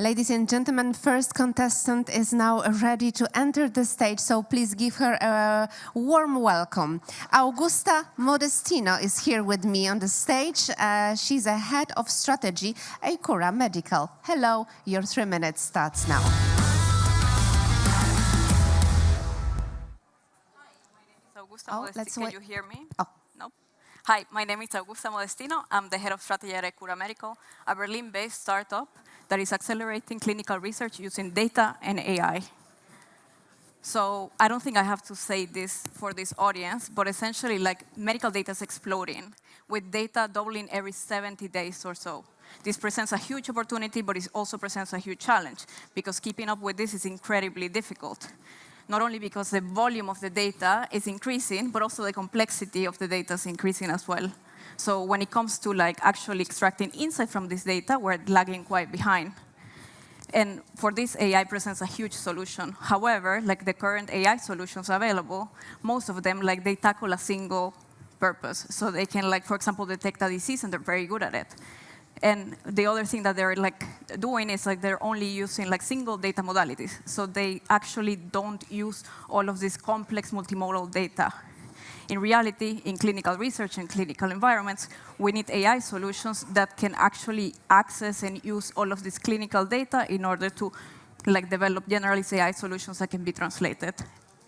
Ladies and gentlemen, first contestant is now ready to enter the stage, so please give her a warm welcome. Augusta Modestino is here with me on the stage. She's a head of strategy at Cura Medical. Hello, your 3 minutes starts now. Augusta Modestino. Can you hear me? Oh. No? Hi, my name is Augusta Modestino. I'm the head of strategy at Cura Medical, a Berlin-based startup that is accelerating clinical research using data and AI. So I don't think I have to say this for this audience, but essentially, medical data is exploding, with data doubling every 70 days or so. This presents a huge opportunity, but it also presents a huge challenge, because keeping up with this is incredibly difficult. Not only because the volume of the data is increasing, but also the complexity of the data is increasing as well. So when it comes to actually extracting insight from this data, we're lagging quite behind. And for this, AI presents a huge solution. However, the current AI solutions available, most of them, they tackle a single purpose. So they can, for example, detect a disease, and they're very good at it. And the other thing that they're doing is they're only using single data modalities. So they actually don't use all of this complex multimodal data. In reality, in clinical research and clinical environments, we need AI solutions that can actually access and use all of this clinical data in order to develop generalized AI solutions that can be translated.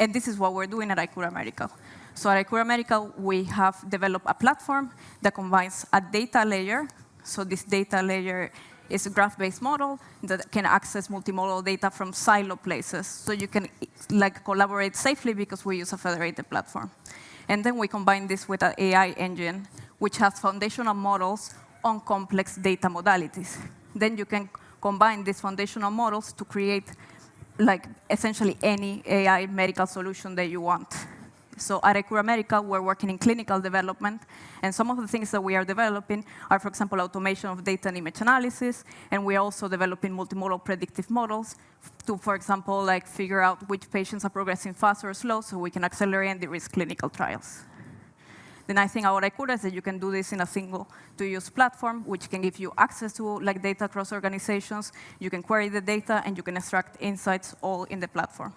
And this is what we're doing at Cura Medical. So at Cura Medical, we have developed a platform that combines a data layer. So this data layer is a graph-based model that can access multimodal data from silo places. So you can collaborate safely because we use a federated platform. And then we combine this with an AI engine, which has foundational models on complex data modalities. Then you can combine these foundational models to create essentially any AI medical solution that you want. So at Cura Medical, we're working in clinical development, and some of the things that we are developing are, for example, automation of data and image analysis, and we're also developing multimodal predictive models to, for example, figure out which patients are progressing fast or slow so we can accelerate and de-risk clinical trials. The nice thing about Cura is that you can do this in a single to-use platform, which can give you access to data across organizations. You can query the data, and you can extract insights all in the platform.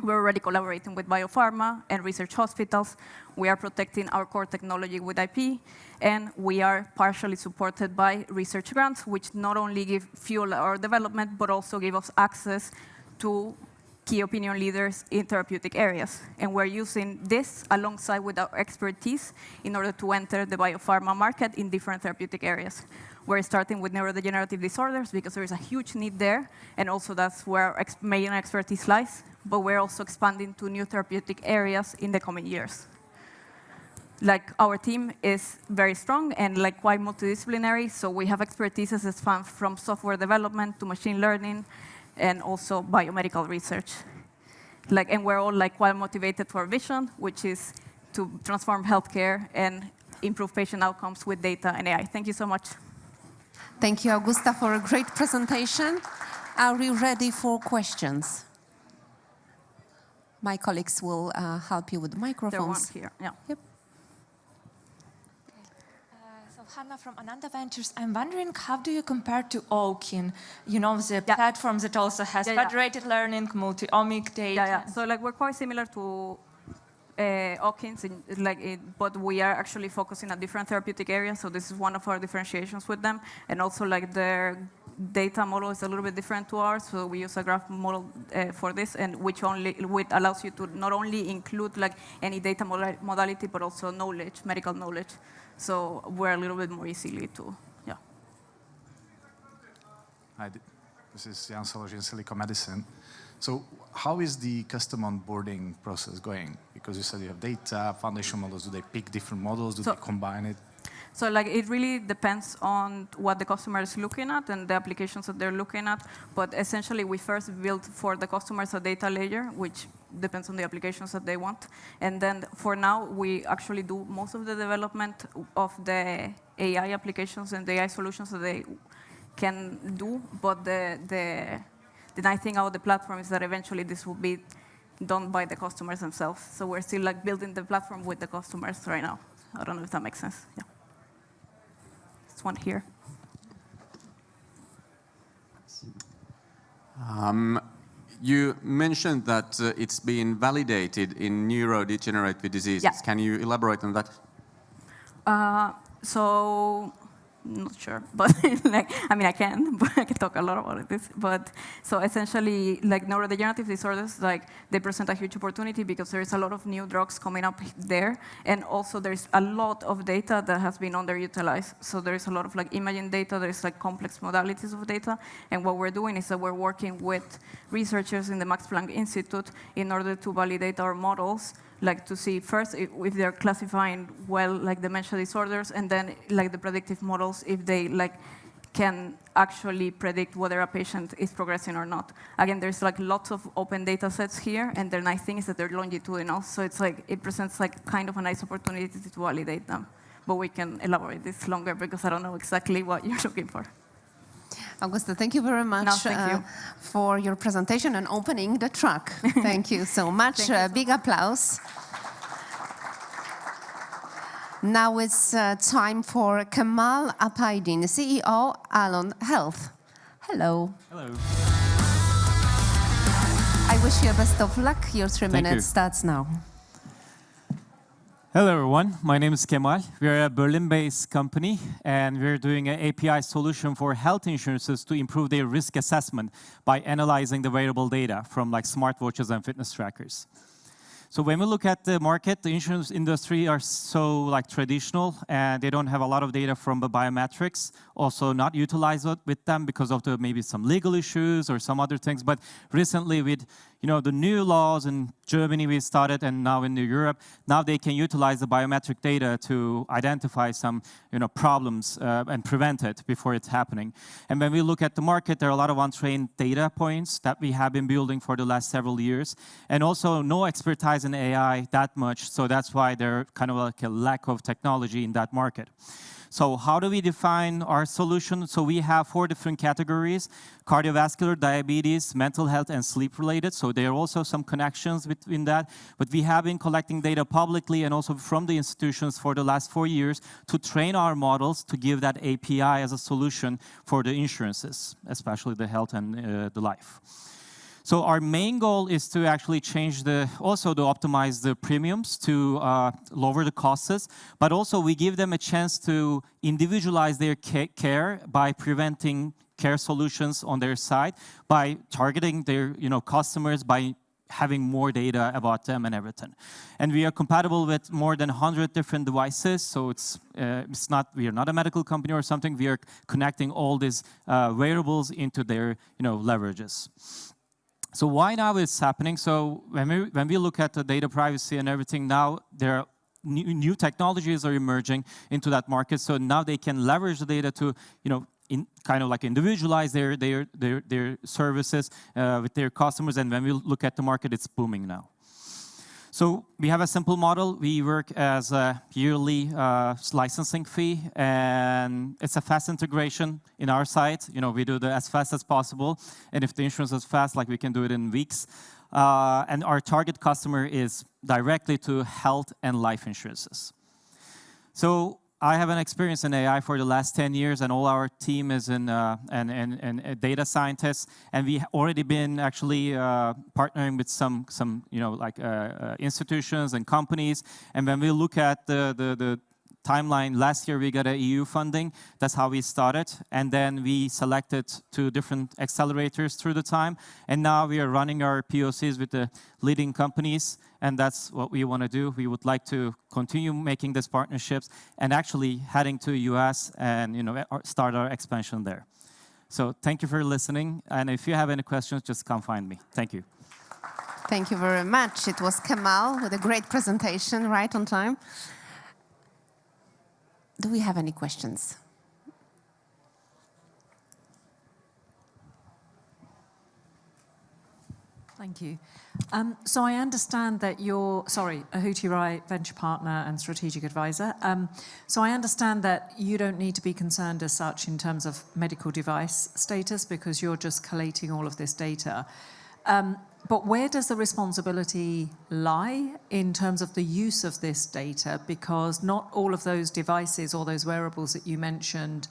We're already collaborating with biopharma and research hospitals. We are protecting our core technology with IP, and we are partially supported by research grants, which not only give fuel our development, but also give us access to key opinion leaders in therapeutic areas. And we're using this alongside with our expertise in order to enter the biopharma market in different therapeutic areas. We're starting with neurodegenerative disorders because there is a huge need there, and also that's where our main expertise lies. But we're also expanding to new therapeutic areas in the coming years. Our team is very strong and quite multidisciplinary, so we have expertise that span from software development to machine learning and also biomedical research. And we're all quite motivated for our vision, which is to transform healthcare and improve patient outcomes with data and AI. Thank you so much. Thank you, Augusta, for a great presentation. Are we ready for questions? My colleagues will help you with the microphones. There are one here, yeah. Yep. So Hanna from Ananda Ventures, I'm wondering, how do you compare to Owkin? You know, the platform that also has federated learning, multi-omic data. Yeah. So we're quite similar to Owkin, but we are actually focusing on different therapeutic areas. So this is one of our differentiations with them, and also their data model is a little bit different to ours, so we use a graph model for this, and which allows you to not only include any data modality, but also knowledge, medical knowledge. So we're a little bit more easily to, yeah. Hi, this is Jan Solozhin, Silicon Medicine. So how is the custom onboarding process going? Because you said you have data, foundation models. Do they pick different models? Do they combine it? So it really depends on what the customer is looking at and the applications that they're looking at. But essentially, we first build for the customers a data layer, which depends on the applications that they want. And then for now, we actually do most of the development of the AI applications and the AI solutions that they can do. But the nice thing about the platform is that eventually this will be done by the customers themselves. So we're still building the platform with the customers right now. I don't know if that makes sense. Yeah. One here. You mentioned that it's been validated in neurodegenerative diseases. Yeah. Can you elaborate on that? So, not sure, but like, I mean, I can, but I can talk a lot about this. But so essentially, like neurodegenerative disorders, like they present a huge opportunity because there is a lot of new drugs coming up there, and also there's a lot of data that has been underutilized. So there is a lot of like imaging data. There's like complex modalities of data, and what we're doing is that we're working with researchers in the Max Planck Institute in order to validate our models, like to see first if they're classifying well like dementia disorders, and then like the predictive models if they like can actually predict whether a patient is progressing or not. Again, there's like lots of open data sets here, and the nice thing is that they're longitudinal, so it's like it presents like kind of a nice opportunity to validate them. But we can elaborate this longer because I don't know exactly what you're looking for. Augusta, thank you very much thank you. for your presentation and opening the truck. Thank you so much. Thank you so Big applause. Now it's time for Kemal Apaydin, CEO, Alon Health. Hello. Hello. I wish you best of luck. Your 3 minutes starts now. Hello, everyone. My name is Kemal. We're a Berlin-based company, and we're doing an API solution for health insurances to improve their risk assessment by analyzing the wearable data from like smartwatches and fitness trackers. So when we look at the market, the insurance industry are so like traditional, and they don't have a lot of data from the biometrics, also not utilized with them because of the maybe some legal issues or some other things. But recently with the new laws in Germany we started, and now in Europe, now they can utilize the biometric data to identify some problems and prevent it before it's happening. And when we look at the market, there are a lot of untrained data points that we have been building for the last several years, and also no expertise in AI that much, so that's why there's kind of like a lack of technology in that market. So how do we define our solution? So we have 4 different categories: cardiovascular, diabetes, mental health, and sleep related. So there are also some connections between that. But we have been collecting data publicly and also from the institutions for the last 4 years to train our models to give that API as a solution for the insurances, especially the health and the life. So our main goal is to actually change also to optimize the premiums to lower the costs, but also we give them a chance to individualize their care by preventing care solutions on their side, by targeting their customers, by having more data about them and everything. And we are compatible with more than 100 different devices, so we are not a medical company or something. We are connecting all these wearables into their leverages. So why now it's happening? So when we look at the data privacy and everything, now there are new technologies are emerging into that market. So now they can leverage the data to kind of like individualize their services with their customers. And when we look at the market, it's booming now. So we have a simple model. We work as a yearly licensing fee, and it's a fast integration in our side. We do it as fast as possible, and if the insurance is fast, like we can do it in weeks. And our target customer is directly to health and life insurances. So I have an experience in AI for the last 10 years, and all our team is in data scientists, and we already been actually partnering with some institutions and companies. And when we look at the timeline, last year we got a EU funding. That's how we started, and then we selected 2 different accelerators through the time, and now we are running our POCs with the leading companies, and that's what we want to do. We would like to continue making these partnerships and actually heading to US and start our expansion there. So thank you for listening, and if you have any questions, just come find me. Thank you. Thank you very much. It was Kemal with a great presentation, right on time. Do we have any questions? Thank you. So I understand that you're, Ahuti Rai, venture partner and strategic advisor. So I understand that you don't need to be concerned as such in terms of medical device status because you're just collating all of this data. But where does the responsibility lie in terms of the use of this data? Because not all of those devices or those wearables that you mentioned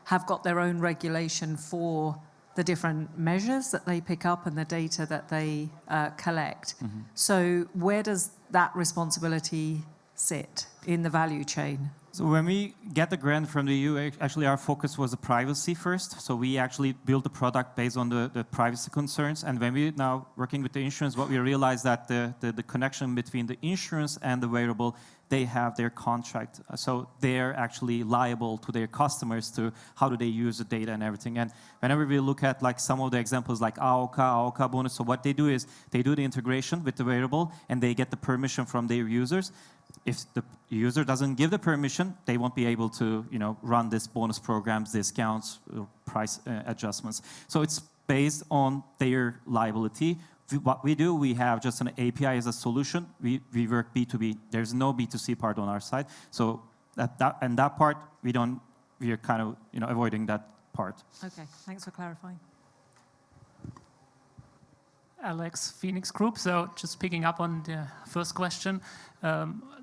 have got their own regulation for the different measures that they pick up and the data that they collect. So where does that responsibility sit in the value chain? So when we get the grant from the EU, actually our focus was the privacy first. So we actually built the product based on the privacy concerns. And when we're now working with the insurance, what we realized that the connection between the insurance and the wearable, they have their contract. So they're actually liable to their customers to how do they use the data and everything. And whenever we look at like some of the examples like AOK bonus, so what they do is they do the integration with the wearable and they get the permission from their users. If the user doesn't give the permission, they won't be able to, run this bonus programs, discounts, price adjustments. So it's based on their liability. What we do, we have just an API as a solution. We work B2B. There's no B2C part on our side. So that part, we are kind of, avoiding that part. Okay, thanks for clarifying. Alex, Phoenix Group. So just picking up on the first question,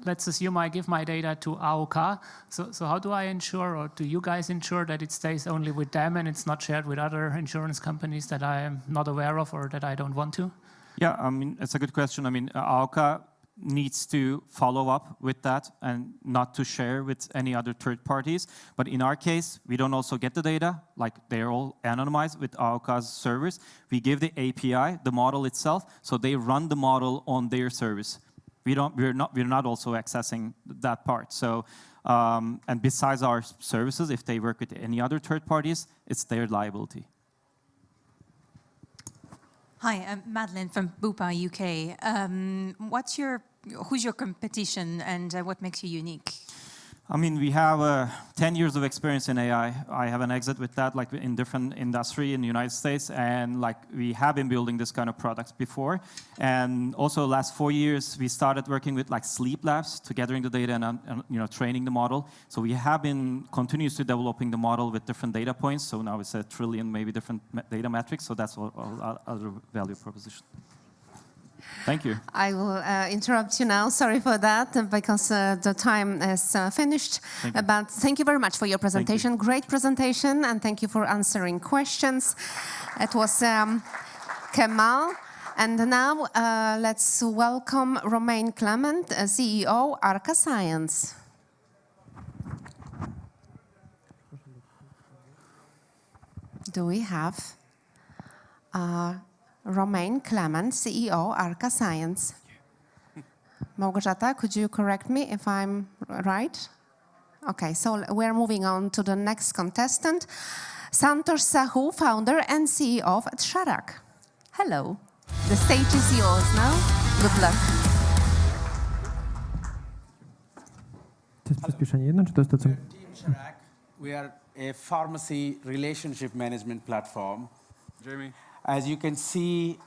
let's assume I give my data to AOK. So how do I ensure, or do you guys ensure that it stays only with them and it's not shared with other insurance companies that I am not aware of or that I don't want to? Yeah, it's a good question. AOK needs to follow up with that and not to share with any other third parties. But in our case, we don't also get the data, like they're all anonymized with AOK's servers. We give the API, the model itself, so they run the model on their service. We're not also accessing that part. So, and besides our services, if they work with any other third parties, it's their liability. Hi, I'm Madeline from Bupa UK. Who's your competition and what makes you unique? We have 10 years of experience in AI. I have an exit with that, like in different industry in the United States, and like we have been building this kind of products before. And also, last 4 years, we started working with like sleep labs to gathering the data and training the model. So we have been continuously developing the model with different data points. So now it's 1 trillion, maybe different data metrics. So that's all other value proposition. Thank you. I will interrupt you now. Sorry for that, because the time is finished. But thank you very much for your presentation. Great presentation, and thank you for answering questions. It was Kemal. And now let's welcome Romain Clement, CEO, Arca Science. Do we have Romain Clement, CEO, Arca Science? Małgorzata, could you correct me if I'm right? Okay, so we're moving on to the next contestant, Santosh Sahu, founder and CEO at Sharak. Hello. The stage is yours now. Good luck. Team Sharak, we are a pharmacy relationship management platform. Jeremy. As you can see,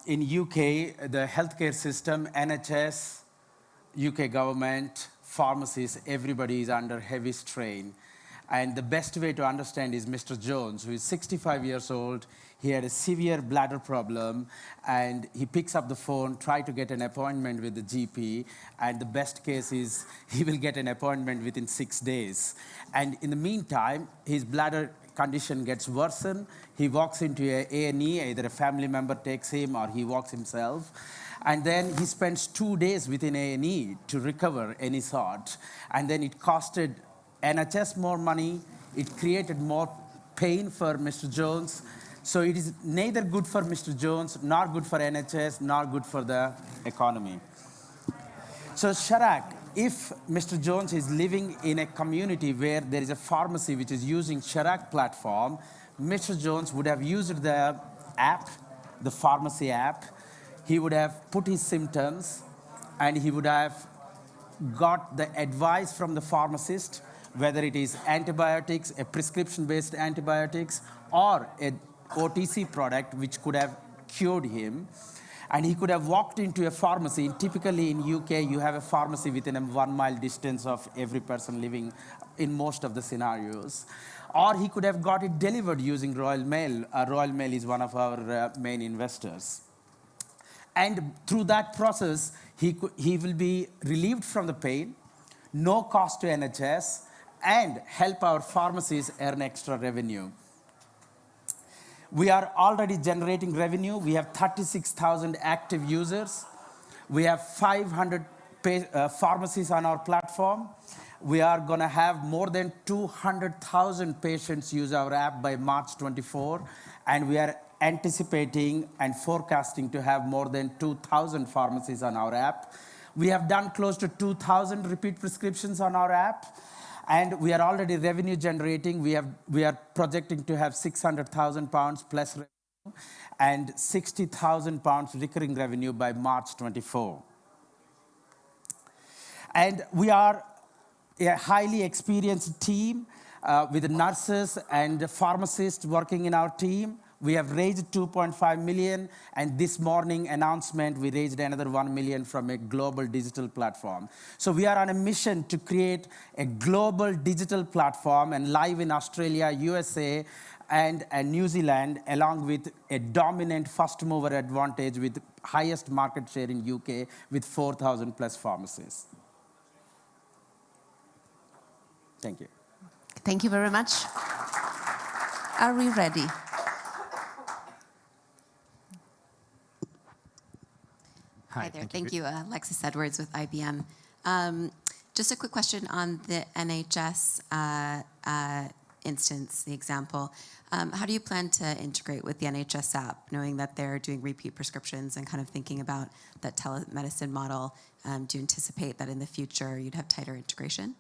in UK, the healthcare system, NHS, UK government, pharmacies, everybody is under heavy strain. And the best way to understand is Mr. Jones, who is 65 years old. He had a severe bladder problem, and he picks up the phone, try to get an appointment with the GP, and the best case is he will get an appointment within 6 days. And in the meantime, his bladder condition gets worsened. He walks into a A&E, either a family member takes him or he walks himself. And then he spends 2 days within A&E to recover any sort. And then it costed NHS more money. It created more pain for Mr. Jones. So it is neither good for Mr. Jones, nor good for NHS, nor good for the economy. So Sharak, if Mr. Jones is living in a community where there is a pharmacy which is using Sharak platform, Mr. Jones would have used the app, the pharmacy app. He would have put his symptoms, and he would have got the advice from the pharmacist, whether it is antibiotics, a prescription-based antibiotics, or a OTC product which could have cured him. And he could have walked into a pharmacy. Typically in UK, you have a pharmacy within a 1 mile distance of every person living in most of the scenarios. Or he could have got it delivered using Royal Mail. Royal Mail is one of our main investors. And through that process, he will be relieved from the pain, no cost to NHS, and help our pharmacies earn extra revenue. We are already generating revenue. We have 36,000 active users. We have 500 pharmacies on our platform. We are going to have more than 200,000 patients use our app by March 24, and we are anticipating and forecasting to have more than 2,000 pharmacies on our app. We have done close to 2,000 repeat prescriptions on our app, and we are already revenue generating. We are projecting to have £600,000 plus revenue and £60,000 recurring revenue by March 24. And we are a highly experienced team with nurses and pharmacists working in our team. We have raised 2.5 million, and this morning announcement, we raised another 1 million from a global digital platform. So we are on a mission to create a global digital platform and live in Australia, USA, and New Zealand, along with a dominant first mover advantage with highest market share in UK with 4,000 plus pharmacies. Thank you. Thank you very much. Are we ready? Hi there. Thank you. Alexis Edwards with IBM. Just a quick question on the NHS instance, the example. How do you plan to integrate with the NHS app, knowing that they're doing repeat prescriptions and kind of thinking about that telemedicine model? Do you anticipate that in the future you'd have tighter integration?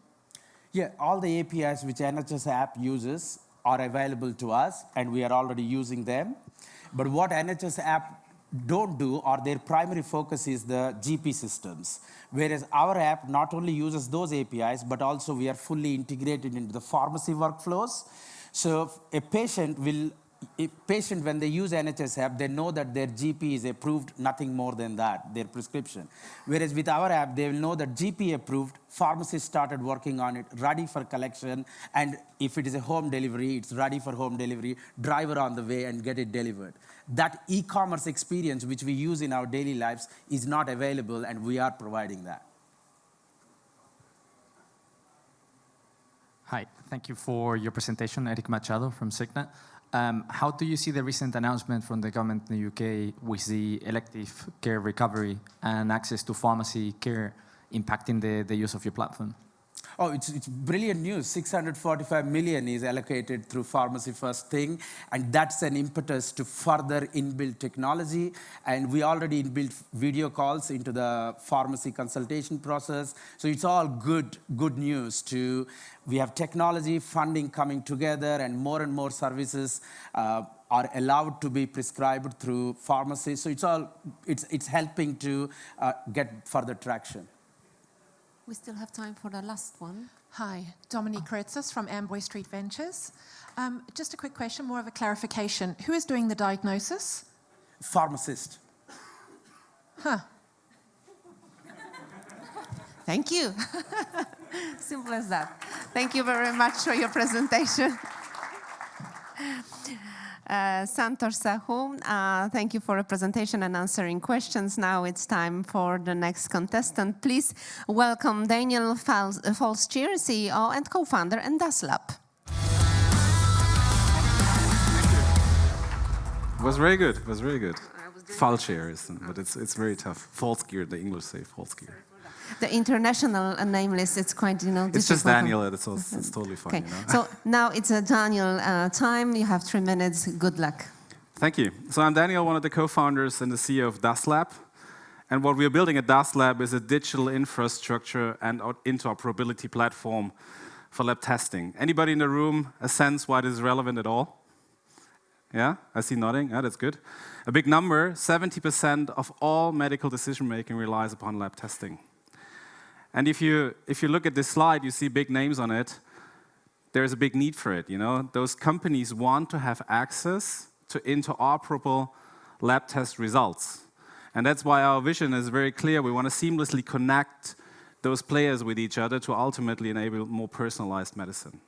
Yeah, all the APIs which NHS app uses are available to us, and we are already using them. But what NHS app don't do, or their primary focus is the GP systems. Whereas our app not only uses those APIs, but also we are fully integrated into the pharmacy workflows. So a patient, when they use NHS app, they know that their GP is approved, nothing more than that, their prescription. Whereas with our app, they will know that GP approved, pharmacist started working on it, ready for collection, and if it is a home delivery, it's ready for home delivery, driver on the way and get it delivered. That e-commerce experience which we use in our daily lives is not available, and we are providing that. Hi, thank you for your presentation, Eric Machado from Cigna. How do you see the recent announcement from the government in the UK with the elective care recovery and access to pharmacy care impacting the use of your platform? Oh, it's brilliant news. 645 million is allocated through Pharmacy First thing, and that's an impetus to further inbuilt technology. And we already inbuilt video calls into the pharmacy consultation process. So it's all good news. We have technology funding coming together, and more services are allowed to be prescribed through pharmacies. So it's helping to get further traction. We still have time for the last one. Hi, Dominique Kretzis from Amboy Street Ventures. Just a quick question, more of a clarification. Who is doing the diagnosis? Pharmacist. Huh. Thank you. Simple as that. Thank you very much for your presentation. Santosh Sahu, thank you for a presentation and answering questions. Now it's time for the next contestant. Please welcome Daniel Falschier, CEO and co-founder in DasLab. It was very good. It was very good. Falschier, but it's very tough. Falschier, the English say Falschier. The international name list, it's quite, It's just Daniel, it's totally fine. Okay. So now it's a Daniel time. You have 3 minutes. Good luck. Thank you. So I'm Daniel, one of the co-founders and the CEO of DasLab. And what we're building at DasLab is a digital infrastructure and interoperability platform for lab testing. Anybody in the room a sense why this is relevant at all? Yeah, I see nodding. Yeah, that's good. A big number, 70% of all medical decision-making relies upon lab testing. And if you look at this slide, you see big names on it. There's a big need for it. Those companies want to have access to interoperable lab test results. And that's why our vision is very clear. We want to seamlessly connect those players with each other to ultimately enable more personalized medicine.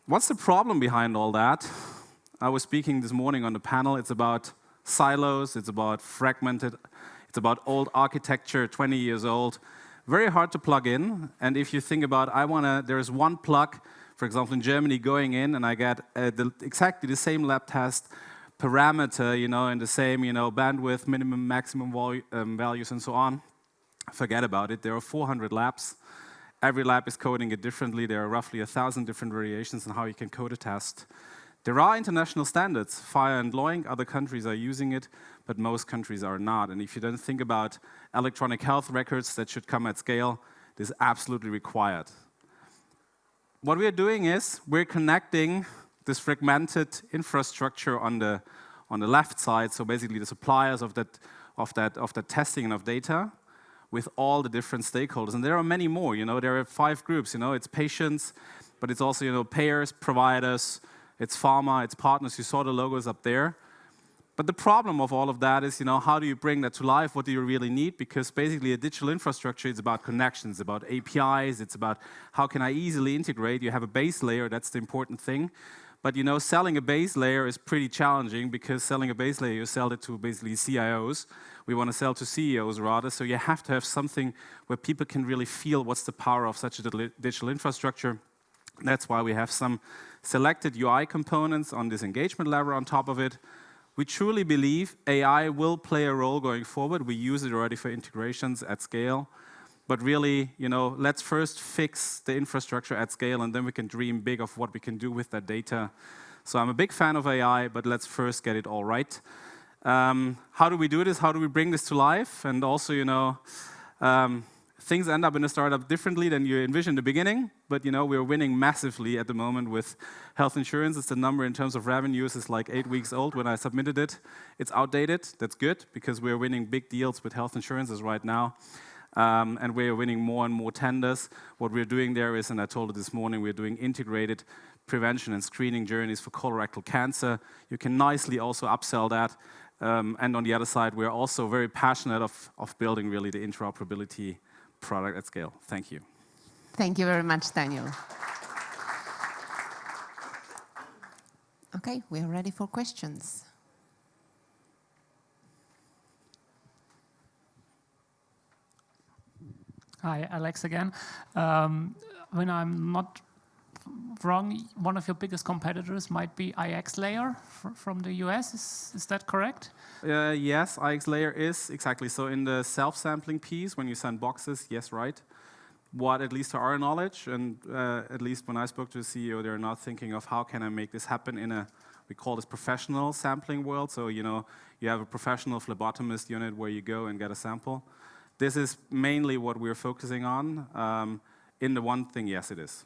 What's the problem behind all that? I was speaking this morning on the panel. It's about silos. It's about fragmented. It's about old architecture, 20 years old. Very hard to plug in, and if you think about, there's one plug For example, in Germany, going in and I get exactly the same lab test parameter, you know, and the same, you know, bandwidth, minimum, maximum values, and so on. Forget about it. There are 400 labs. Every lab is coding it differently. There are roughly 1,000 different variations on how you can code a test. There are international standards. FHIR and LOINC, other countries are using it, but most countries are not. And if you then think about electronic health records that should come at scale, this is absolutely required. What we're doing is we're connecting this fragmented infrastructure on the left side, so basically the suppliers of that testing and of data, with all the different stakeholders. And there are many more, you know, there are 5 groups, you know, it's patients, but it's also, you know, payers, providers, it's pharma, it's partners, you saw the logos up there. But the problem of all of that is, you know, how do you bring that to life? What do you really need? Because basically a digital infrastructure is about connections, about APIs, it's about how can I easily integrate. You have a base layer, that's the important thing. But, you know, selling a base layer is pretty challenging because selling a base layer, you sell it to basically CIOs. We want to sell to CEOs rather, so you have to have something where people can really feel what's the power of such a digital infrastructure. That's why we have some selected UI components on this engagement layer on top of it. We truly believe AI will play a role going forward. We use it already for integrations at scale. But really, you know, let's first fix the infrastructure at scale, and then we can dream big of what we can do with that data. So I'm a big fan of AI, but let's first get it all right. How do we do this? How do we bring this to life? And also, you know, things end up in a startup differently than you envisioned in the beginning. But, you know, we're winning massively at the moment with health insurance. It's the number in terms of revenues is like 8 weeks old when I submitted it. It's outdated. That's good because we're winning big deals with health insurances right now. And we're winning more and more tenders. What we're doing there is, and I told it this morning, we're doing integrated prevention and screening journeys for colorectal cancer. You can nicely also upsell that. And on the other side, we're also very passionate of building really the interoperability product at scale. Thank you. Thank you very much, Daniel. Okay, we are ready for questions. Hi, Alex again. When I'm not wrong, one of your biggest competitors might be IXLayer from the US. Is that correct? Yes, IXLayer is, exactly. So in the self-sampling piece, when you send boxes, yes, right. What, at least to our knowledge, and at least when I spoke to the CEO, they're not thinking of how can I make this happen in a, we call this professional sampling world. So, you know, you have a professional phlebotomist unit where you go and get a sample. This is mainly what we're focusing on. In the one thing, yes, it is.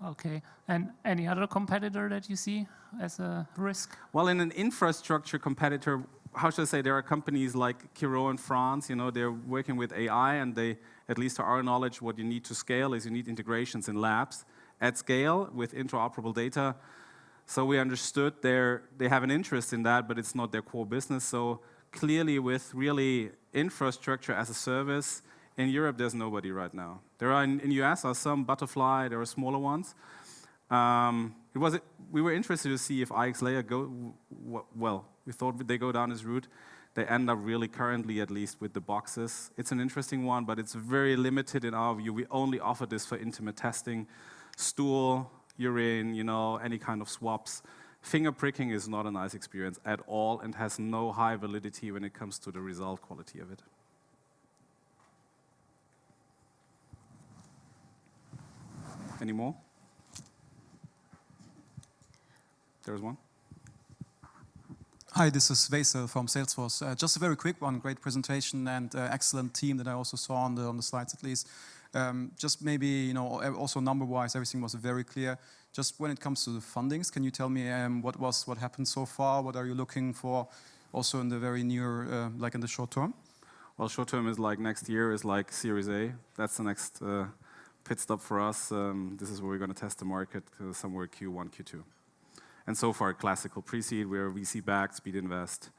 Okay. And any other competitor that you see as a risk? Well, in an infrastructure competitor, how should I say, there are companies like Kiro in France, you know, they're working with AI, and they, at least to our knowledge, what you need to scale is you need integrations in labs at scale with interoperable data. So we understood they have an interest in that, but it's not their core business. So clearly with really infrastructure as a service, in Europe, there's nobody right now. There are in US are some Butterfly, there are smaller ones. We were interested to see if IXLayer we thought they go down this route. They end up really currently, at least with the boxes. It's an interesting one, but it's very limited in our view. We only offer this for intimate testing, stool, urine, you know, any kind of swabs. Finger pricking is not a nice experience at all and has no high validity when it comes to the result quality of it. Any more? There's one. Hi, this is Veysel from Salesforce. Just a very quick one, great presentation and excellent team that I also saw on the slides at least. Just maybe, you know, also number-wise, everything was very clear. Just when it comes to the fundings, can you tell me what happened so far? What are you looking for also in the very near, like in the short term? Well, short term is like next year is like Series A. That's the next pit stop for us. This is where we're going to test the market somewhere Q1, Q2. And so far, classical pre-seed, we're VC-backed, Speed Invest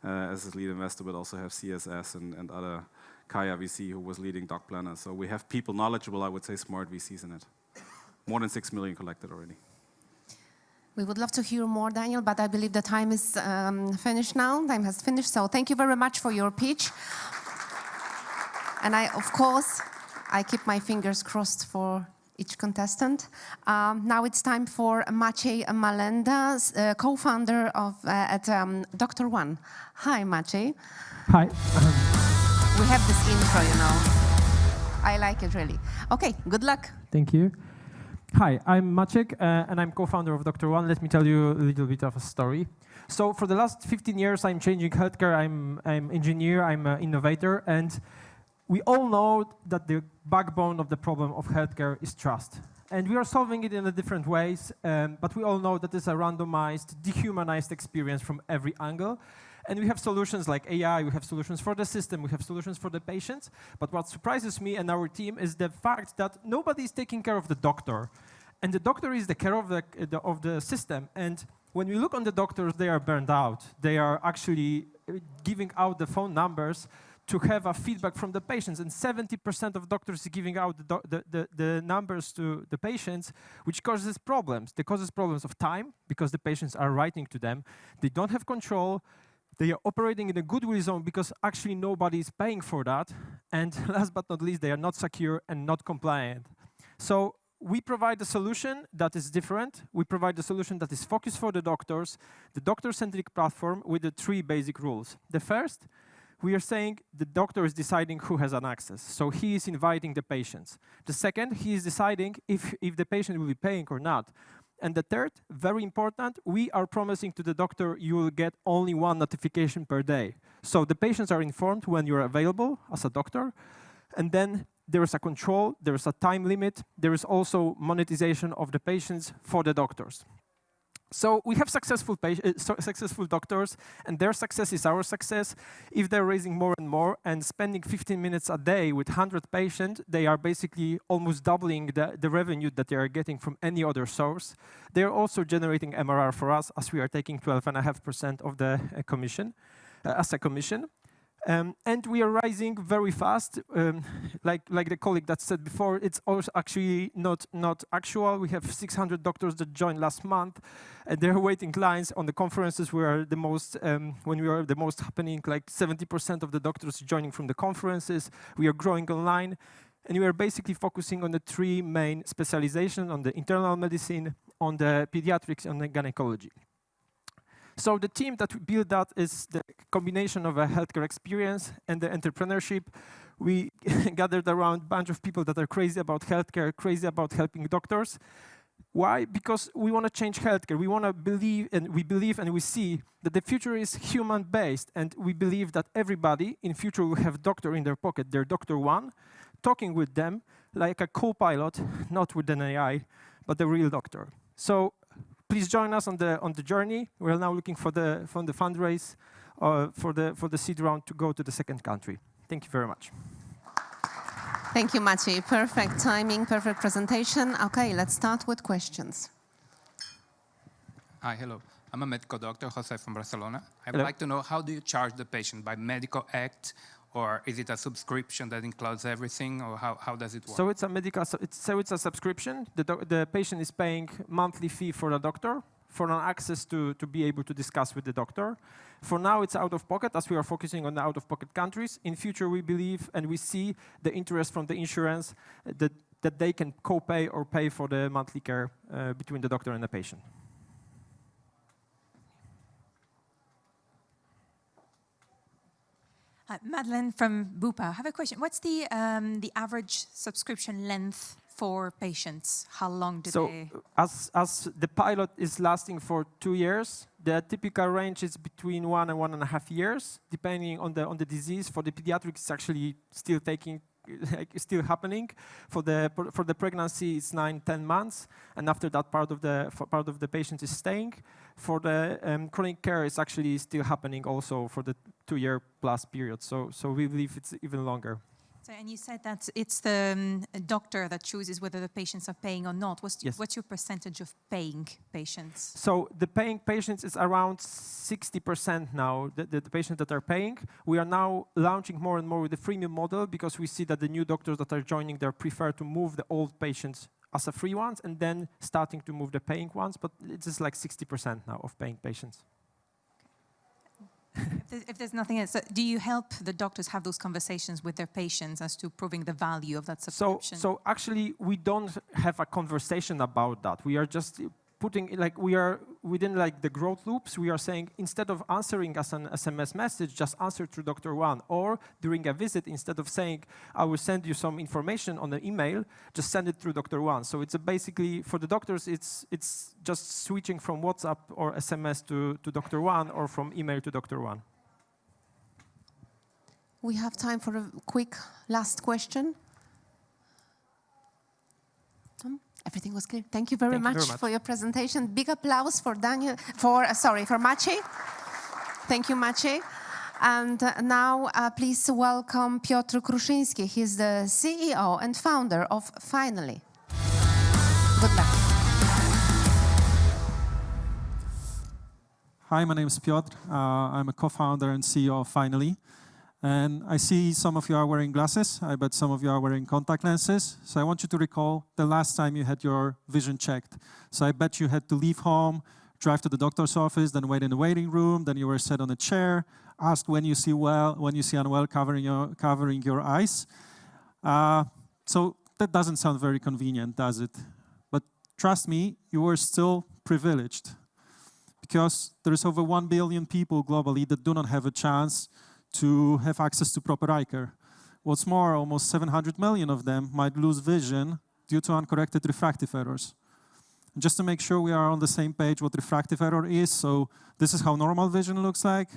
as a lead investor, but also have CSS and other Kaya VC who was leading Doc Planner. So we have people knowledgeable, I would say smart VCs in it. More than 6 million collected already. We would love to hear more, Daniel, but I believe the time is finished now. Time has finished, so thank you very much for your pitch. And of course, I keep my fingers crossed for each contestant. Now it's time for Maciej Malenda, co-founder of at Dr. One. Hi, Maciej. Hi. We have this intro, you know. I like it really. Okay, good luck. Thank you. Hi, I'm Maciek, and I'm co-founder of Dr. One. Let me tell you a little bit of a story. So for the last 15 years, I'm changing healthcare. I'm engineer, I'm an innovator, and we all know that the backbone of the problem of healthcare is trust. And we are solving it in a different ways, but we all know that it's a randomized, dehumanized experience from every angle. And we have solutions like AI, we have solutions for the system, we have solutions for the patients. But what surprises me and our team is the fact that nobody is taking care of the doctor. And the doctor is the care of the system. And when we look on the doctors, they are burned out. They are actually giving out the phone numbers to have a feedback from the patients. And 70% of doctors are giving out the numbers to the patients, which causes problems. It causes problems of time, because the patients are writing to them. They don't have control. They are operating in a goodwill zone because actually nobody is paying for that. And last but not least, they are not secure and not compliant. So we provide a solution that is different. We provide a solution that is focused for the doctors, the doctor-centric platform with the 3 basic rules. The first, we are saying the doctor is deciding who has an access. So he is inviting the patients. The second, he is deciding if the patient will be paying or not. And the third, very important, we are promising to the doctor you will get only 1 notification per day. So the patients are informed when you're available as a doctor. And then there is a control, there is a time limit, there is also monetization of the patients for the doctors. So we have successful doctors, and their success is our success. If they're raising more and more and spending 15 minutes a day with 100 patients, they are basically almost doubling the revenue that they are getting from any other source. They are also generating MRR for us, as we are taking 12.5% of the commission, as a commission. And we are rising very fast. Like the colleague that said before, it's also actually not actual. We have 600 doctors that joined last month, and they're waiting lines on the conferences. We are the most, when we are the most happening, like 70% of the doctors joining from the conferences. We are growing online, and we are basically focusing on the 3 main specializations: on the internal medicine, on the pediatrics, and the gynecology. So the team that we built that is the combination of a healthcare experience and the entrepreneurship. We gathered around a bunch of people that are crazy about healthcare, crazy about helping doctors. Why? Because we want to change healthcare. We want to believe and we see that the future is human-based, and we believe that everybody in future will have doctor in their pocket, their Dr. One, talking with them like a co-pilot, not with an AI, but the real doctor. So please join us on the journey. We're now looking for the fundraise for the seed round to go to the 2nd country. Thank you very much. Thank you, Maciej. Perfect timing, perfect presentation. Okay, let's start with questions. Hi, hello. I'm a medical doctor, Jose from Barcelona. I would Hello. like to know, how do you charge the patient? By Medical Act, or is it a subscription that includes everything, or how does it work? So it's a it's a subscription. The patient is paying monthly fee for the doctor for an access to be able to discuss with the doctor. For now, it's out of pocket, as we are focusing on the out-of-pocket countries. In future, we believe and we see the interest from the insurance that they can co-pay or pay for the monthly care between the doctor and the patient. Madeleine from Bupa. I have a question. What's the average subscription length for patients? How long do they? As the pilot is lasting for 2 years, the typical range is between 1 and 1.5 years, depending on the disease. For the pediatrics, it's actually still happening. For the pregnancy, it's 9-10 months, and after that, part of the patient is staying. For the chronic care, it's actually still happening also for the 2-year plus period. So we believe it's even longer. So, and you said that it's the doctor that chooses whether the patients are paying or not. What's your percentage of paying patients? So the paying patients is around 60% now, the patients that are paying. We are now launching more and more with the freemium model, because we see that the new doctors that are joining, they prefer to move the old patients as a free ones and then starting to move the paying ones. But it's just like 60% now of paying patients. If there's nothing else, so do you help the doctors have those conversations with their patients as to proving the value of that subscription? So actually, we don't have a conversation about that. We are just putting, like, we are within like the growth loops. We are saying, instead of answering as an SMS message, just answer through Dr. One. Or during a visit, instead of saying, I will send you some information on the email, just send it through Dr. One. So it's basically, for the doctors, it's just switching from WhatsApp or SMS to Dr. One, or from email to Dr. One. We have time for a quick last question. Everything was clear. Thank you very much for your presentation. Big applause for for Maciej. Thank you, Maciej. And now, please welcome Piotr Kruszyński. He's the CEO and founder of Finally. Good luck. Hi, my name is Piotr. I'm a co-founder and CEO of Finally. And I see some of you are wearing glasses. I bet some of you are wearing contact lenses. So I want you to recall the last time you had your vision checked. So I bet you had to leave home, drive to the doctor's office, then wait in the waiting room, then you were sat on a chair, asked when you see well, when you see unwell, covering your eyes. So that doesn't sound very convenient, does it? But trust me, you were still privileged, because there is over 1 billion people globally that do not have a chance to have access to proper eye care. What's more, almost 700 million of them might lose vision due to uncorrected refractive errors. And just to make sure we are on the same page what refractive error is, so this is how normal vision looks like.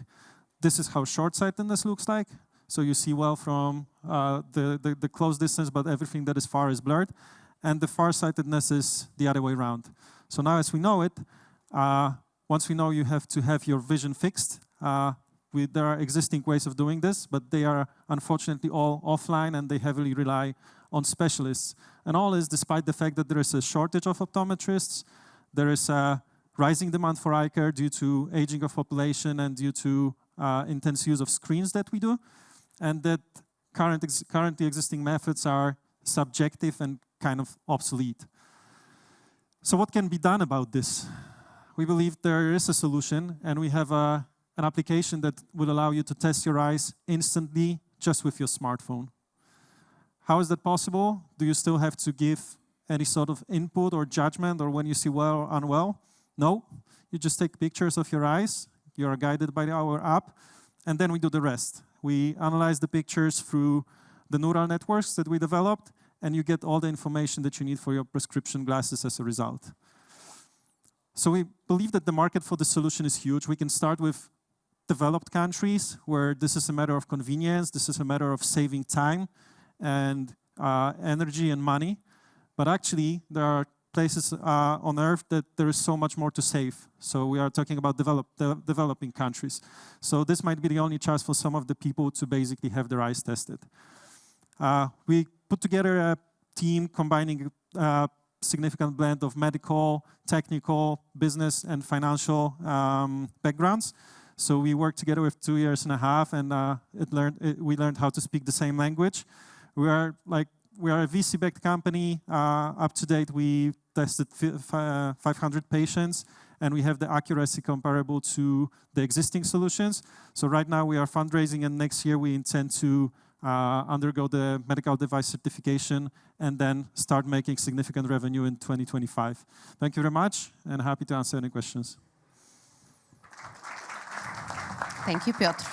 This is how short-sightedness looks like. So you see well from the close distance, but everything that is far is blurred. And the far-sightedness is the other way around. So now as we know it, once we know you have to have your vision fixed, there are existing ways of doing this, but they are unfortunately all offline, and they heavily rely on specialists. And all is despite the fact that there is a shortage of optometrists, there is a rising demand for eye care due to aging of population and due to intense use of screens that we do, and that currently existing methods are subjective and kind of obsolete. So what can be done about this? We believe there is a solution, and we have an application that will allow you to test your eyes instantly just with your smartphone. How is that possible? Do you still have to give any sort of input or judgment, or when you see well or unwell? No, you just take pictures of your eyes. You are guided by our app, and then we do the rest. We analyze the pictures through the neural networks that we developed, and you get all the information that you need for your prescription glasses as a result. So we believe that the market for the solution is huge. We can start with developed countries where this is a matter of convenience, this is a matter of saving time and energy and money. But actually, there are places on Earth that there is so much more to save. So we are talking about developing countries. So this might be the only chance for some of the people to basically have their eyes tested. We put together a team combining a significant blend of medical, technical, business, and financial backgrounds. So we worked together with 2.5 years, and we learned how to speak the same language. We are a VC-backed company. Up to date, we tested 500 patients, and we have the accuracy comparable to the existing solutions. So right now we are fundraising, and next year we intend to undergo the medical device certification and then start making significant revenue in 2025. Thank you very much, and happy to answer any questions. Thank you, Piotr.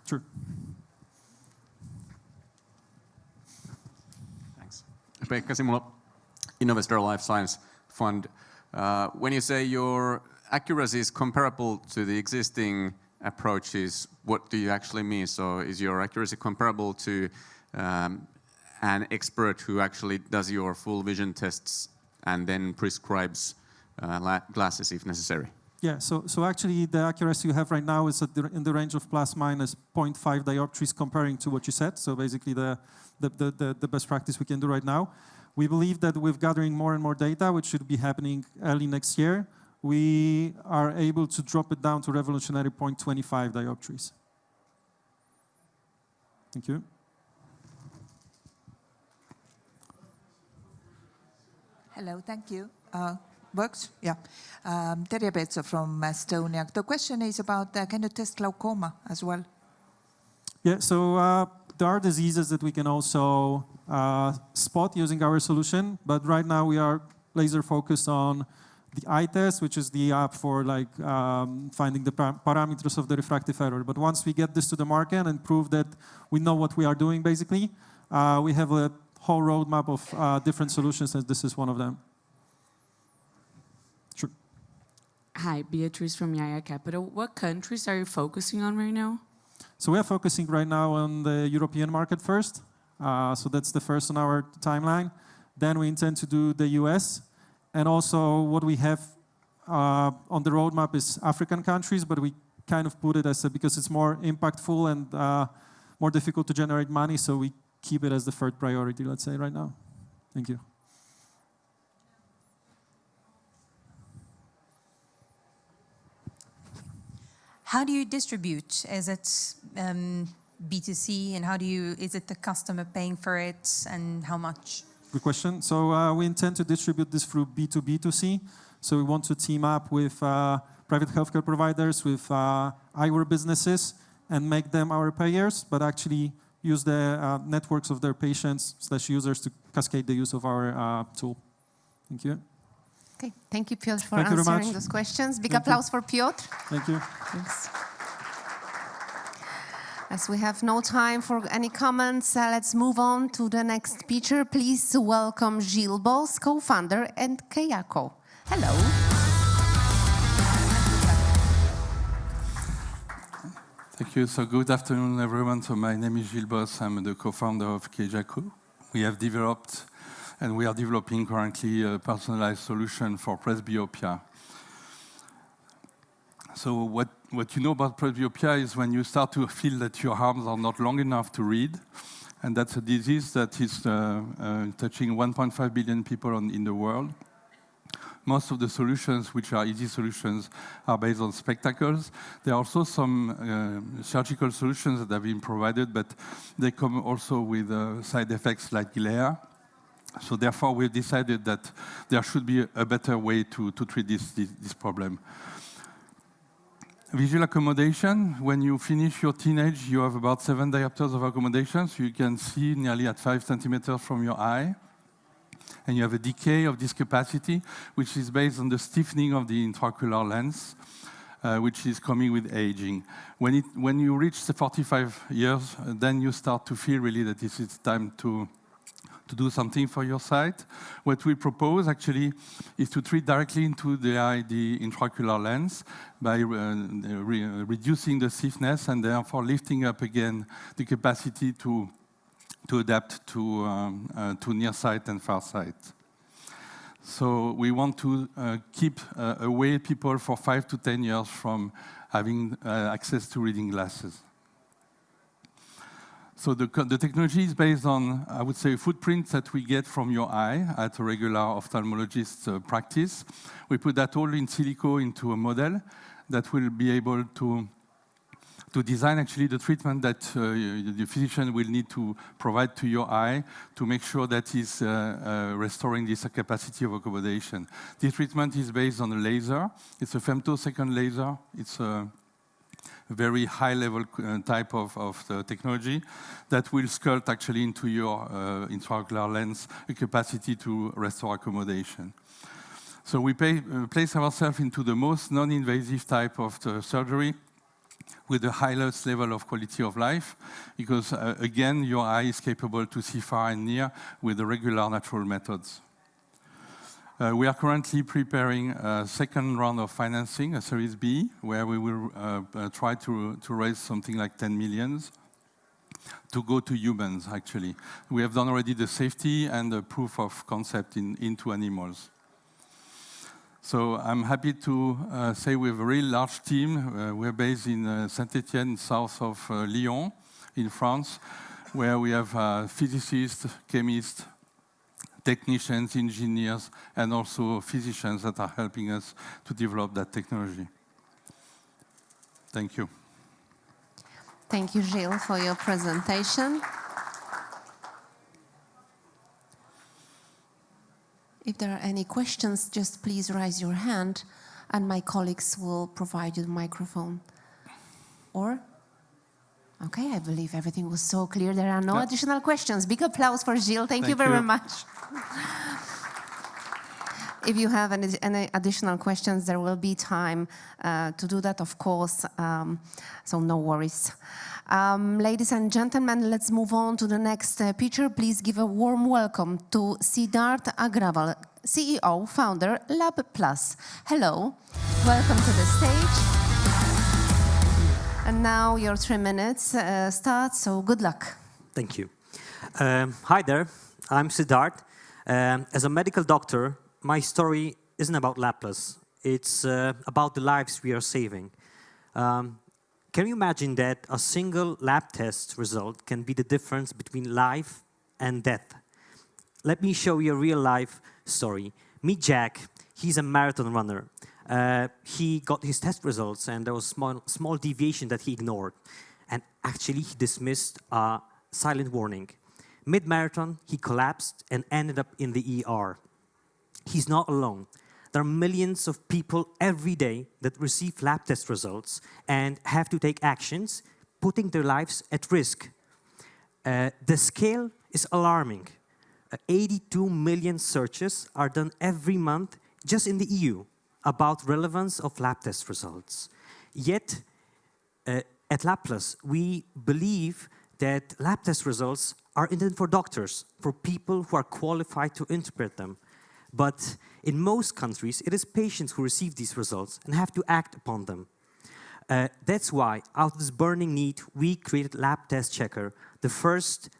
Sure. Thanks. Pekka Simula, Innovestor Life Science Fund. When you say your accuracy is comparable to the existing approaches, what do you actually mean? So is your accuracy comparable to an expert who actually does your full vision tests and then prescribes glasses if necessary? Yeah, so actually the accuracy you have right now is in the range of plus minus 0.5 dioptries comparing to what you said. So basically the best practice we can do right now. We believe that with gathering more and more data, which should be happening early next year, we are able to drop it down to revolutionary 0.25 dioptries. Thank you. Hello, thank you. Works? Yeah. Terje Petso from Estonia. The question is about, can you test glaucoma as well? Yeah, so there are diseases that we can also spot using our solution, but right now we are laser focused on the eye test, which is the app for like finding the parameters of the refractive error. But once we get this to the market and prove that we know what we are doing, basically, we have a whole roadmap of different solutions, and this is one of them. Sure. Hi, Beatrice from Yaya Capital. What countries are you focusing on right now? So we are focusing right now on the European market first. So that's the first on our timeline. Then we intend to do the US. And also what we have on the roadmap is African countries, but we kind of put it as because it's more impactful and more difficult to generate money, so we keep it as the third priority, let's say, right now. Thank you. How do you distribute? Is it B2C, and is it the customer paying for it, and how much? Good question. So we intend to distribute this through B2B2C. So we want to team up with private healthcare providers, with eyewear businesses, and make them our payers, but actually use the networks of their patients/users to cascade the use of our tool. Thank you. Okay, thank you, Piotr, for answering those questions. Big applause for Piotr. Thank you. Thanks. As we have no time for any comments, let's move on to the next speaker. Please welcome Gilles Bos, co-founder at Keyako. Hello. Thank you. So good afternoon, everyone. So my name is Gilles Bos. I'm the co-founder of Keyako. We have developed and we are developing currently a personalized solution for presbyopia. So what you know about presbyopia is when you start to feel that your arms are not long enough to read, and that's a disease that is touching 1.5 billion people in the world. Most of the solutions, which are easy solutions, are based on spectacles. There are also some surgical solutions that have been provided, but they come also with side effects like glare. So therefore, we've decided that there should be a better way to treat this problem. Visual accommodation, when you finish your teenage, you have about 7 diopters of accommodation, so you can see nearly at 5 centimeters from your eye. And you have a decay of this capacity, which is based on the stiffening of the intraocular lens, which is coming with aging. When you reach the 45 years, then you start to feel really that it's time to do something for your sight. What we propose actually is to treat directly into the eye the intraocular lens by reducing the stiffness and therefore lifting up again the capacity to adapt to near sight and far sight. So we want to keep away people for 5 to 10 years from having access to reading glasses. So the technology is based on, I would say, a footprint that we get from your eye at a regular ophthalmologist practice. We put that all in silico into a model that will be able to design actually the treatment that the physician will need to provide to your eye to make sure that he's restoring this capacity of accommodation. This treatment is based on a laser. It's a femtosecond laser. It's a very high-level type of the technology that will sculpt actually into your intraocular lens a capacity to restore accommodation. So we place ourselves into the most non-invasive type of the surgery with the highest level of quality of life, because again, your eye is capable to see far and near with the regular natural methods. We are currently preparing a second round of financing, a Series B, where we will try to raise something like 10 million to go to humans, actually. We have done already the safety and the proof of concept into animals. So I'm happy to say we have a really large team. We're based in Saint-Étienne, south of Lyon, in France, where we have physicists, chemists, technicians, engineers, and also physicians that are helping us to develop that technology. Thank you. Thank you, Gilles, for your presentation. If there are any questions, just please raise your hand and my colleagues will provide you the microphone. Or? Okay, I believe everything was so clear. There are no additional questions. Big applause for Gilles. Thank you very much. If you have any additional questions, there will be time to do that, of course, so no worries. Ladies and gentlemen, let's move on to the next picture. Please give a warm welcome to Siddharth Agrawal, CEO, founder, Lab Plus. Hello, welcome to the stage. And now your 3 minutes start, so good luck. Thank you. Hi there, I'm Siddharth. As a medical doctor, my story isn't about Lab Plus. It's about the lives we are saving. Can you imagine that a single lab test result can be the difference between life and death? Let me show you a real-life story. Meet Jack. He's a marathon runner. He got his test results, and there was small deviation that he ignored. And actually, he dismissed a silent warning. Mid-marathon, he collapsed and ended up in the ER. He's not alone. There are millions of people every day that receive lab test results and have to take actions, putting their lives at risk. The scale is alarming. 82 million searches are done every month just in the EU about relevance of lab test results. Yet, at Lab Plus, we believe that lab test results are intended for doctors, for people who are qualified to interpret them. But in most countries, it is patients who receive these results and have to act upon them. That's why, out of this burning need, we created Lab Test Checker, the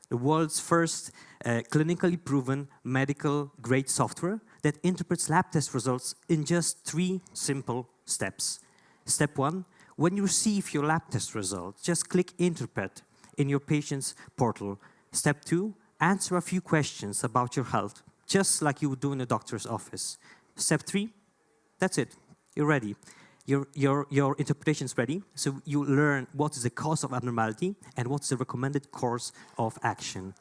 world's first clinically proven medical-grade software that interprets lab test results in just 3 simple steps. Step 1, when you receive your lab test result, just click Interpret in your patient's portal. Step 2, answer a few questions about your health, just like you would do in a doctor's office. Step 3, that's it. You're ready. Your interpretation is ready, so you learn what is the cause of abnormality and what's the recommended course of action.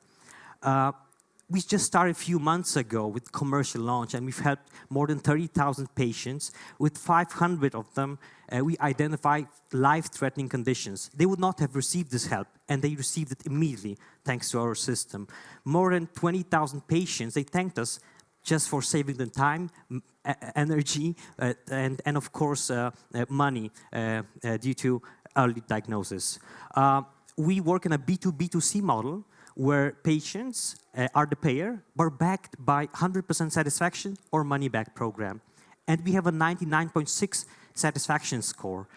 We just started a few months ago with commercial launch, and we've helped more than 30,000 patients. With 500 of them, we identify life-threatening conditions. They would not have received this help, and they received it immediately thanks to our system. More than 20,000 patients, they thanked us just for saving them time, energy, and of course, money due to early diagnosis. We work in a B2B2C model where patients are the payer, but backed by 100% satisfaction or money-back program. And we have a 99.6 satisfaction score.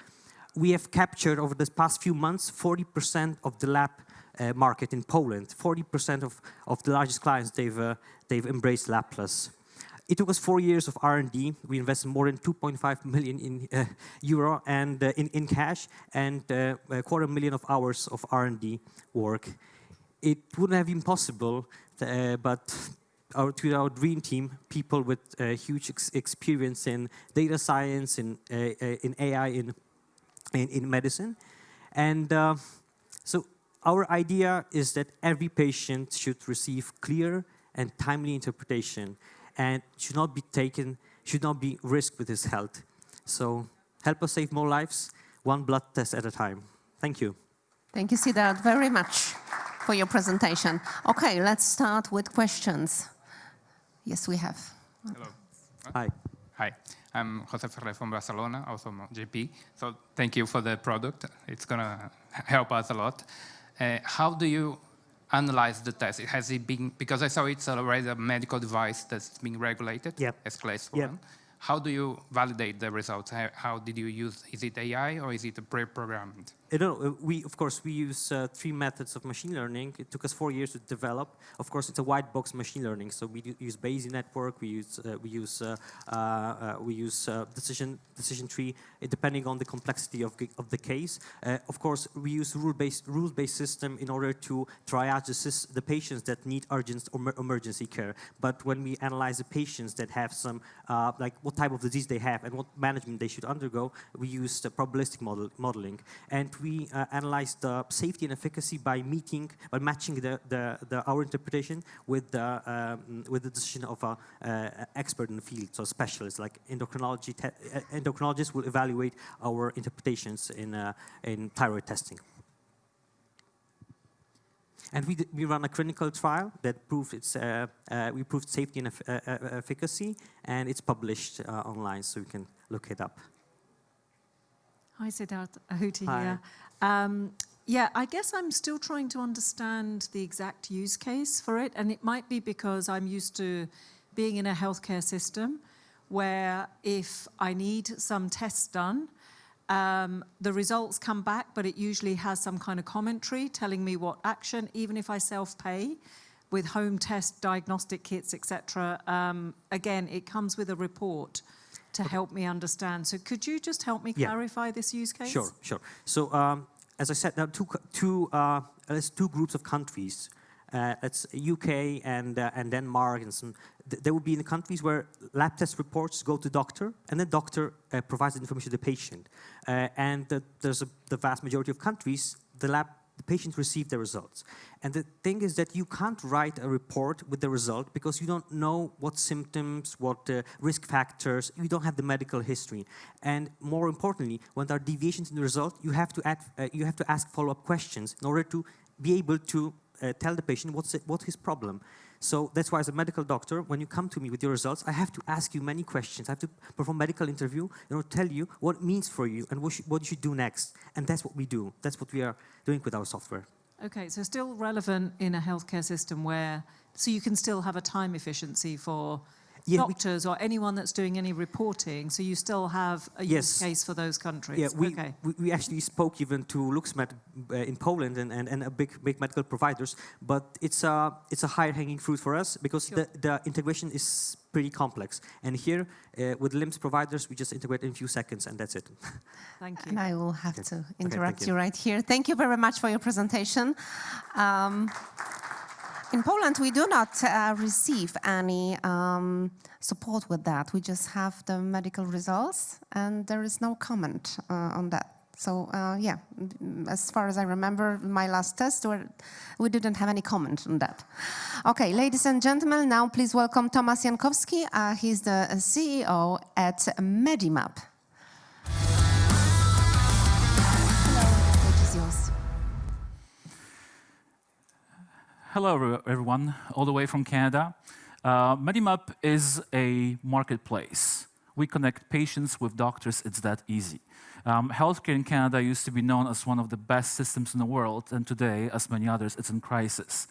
We have captured over the past few months 40% of the lab market in Poland. 40% of the largest clients, they've embraced Lab Plus. It took us 4 years of R&D. We invested more than 2.5 million in euro and in cash, and 250,000 of hours of R&D work. It wouldn't have been possible, but to our dream team, people with huge experience in data science, in AI, in medicine. And so our idea is that every patient should receive clear and timely interpretation and should not be risked with his health. So help us save more lives, 1 blood test at a time. Thank you. Thank you, Siddharth, very much for your presentation. Okay, let's start with questions. Yes, we have. Hello. Hi. Hi. I'm Jose Ferrer from Barcelona, also GP. So thank you for the product. It's going to help us a lot. How do you analyze the test? Has it been, because I saw it's already a medical device that's being regulated as Class 1. How do you validate the results? How did you use, is it AI or is it pre-programmed? Of course, we use 3 methods of machine learning. It took us 4 years to develop. Of course, it's a white box machine learning. So we use Bayesian network. We use decision tree, depending on the complexity of the case. Of course, we use rules-based system in order to triage the patients that need urgent or emergency care. But when we analyze the patients that have some, like what what type of disease they have and what management they should undergo, we used probabilistic modeling. And we analyzed the safety and efficacy by matching our interpretation with the decision of an expert in the field, so specialists like endocrinologists will evaluate our interpretations in thyroid testing. And we run a clinical trial that proved we proved safety and efficacy, and it's published online, so you can look it up. Hi, Siddharth. Ahuti Hi. here. Yeah, I guess I'm still trying to understand the exact use case for it, and it might be because I'm used to being in a healthcare system where if I need some tests done, the results come back, but it usually has some kind of commentary telling me what action, even if I self-pay with home test diagnostic kits, etc. Again, it comes with a report to help me understand. So could you just help me clarify this use case? Sure. So as I said, there are two groups of countries. It's UK and Denmark, and they would be in the countries where lab test reports go to doctor, and the doctor provides the information to the patient. There's the vast majority of countries, the patient receives the results. And the thing is that you can't write a report with the result because you don't know what symptoms, what risk factors, you don't have the medical history. And more importantly, when there are deviations in the result, you have to ask follow-up questions in order to be able to tell the patient what's his problem. So that's why as a medical doctor, when you come to me with your results, I have to ask you many questions. I have to perform a medical interview in order to tell you what it means for you and what you should do next. And that's what we do. That's what we are doing with our software. Okay, so still relevant in a healthcare system so you can still have a time efficiency for doctors or anyone that's doing any reporting, so you still have a use case for those countries. Yeah, we actually spoke even to LuxMed in Poland and a big medical providers, but it's a higher hanging fruit for us because the integration is pretty complex. And here with LIMS providers, we just integrate in a few seconds and that's it. Thank you. And I will have to interrupt you you right here. Thank you very much for your presentation. In Poland, we do not receive any support with that. We just have the medical results, and there is no comment on that. So, yeah, as far as I remember, my last test, we didn't have any comment on that. Okay, ladies and gentlemen, now please welcome Tomasz Jankowski. He's the CEO at Medimap. Hello, stage is yours. Hello, everyone, all the way from Canada. Medimap is a marketplace. We connect patients with doctors. It's that easy. Healthcare in Canada used to be known as one of the best systems in the world, and today, as many others, it's in crisis.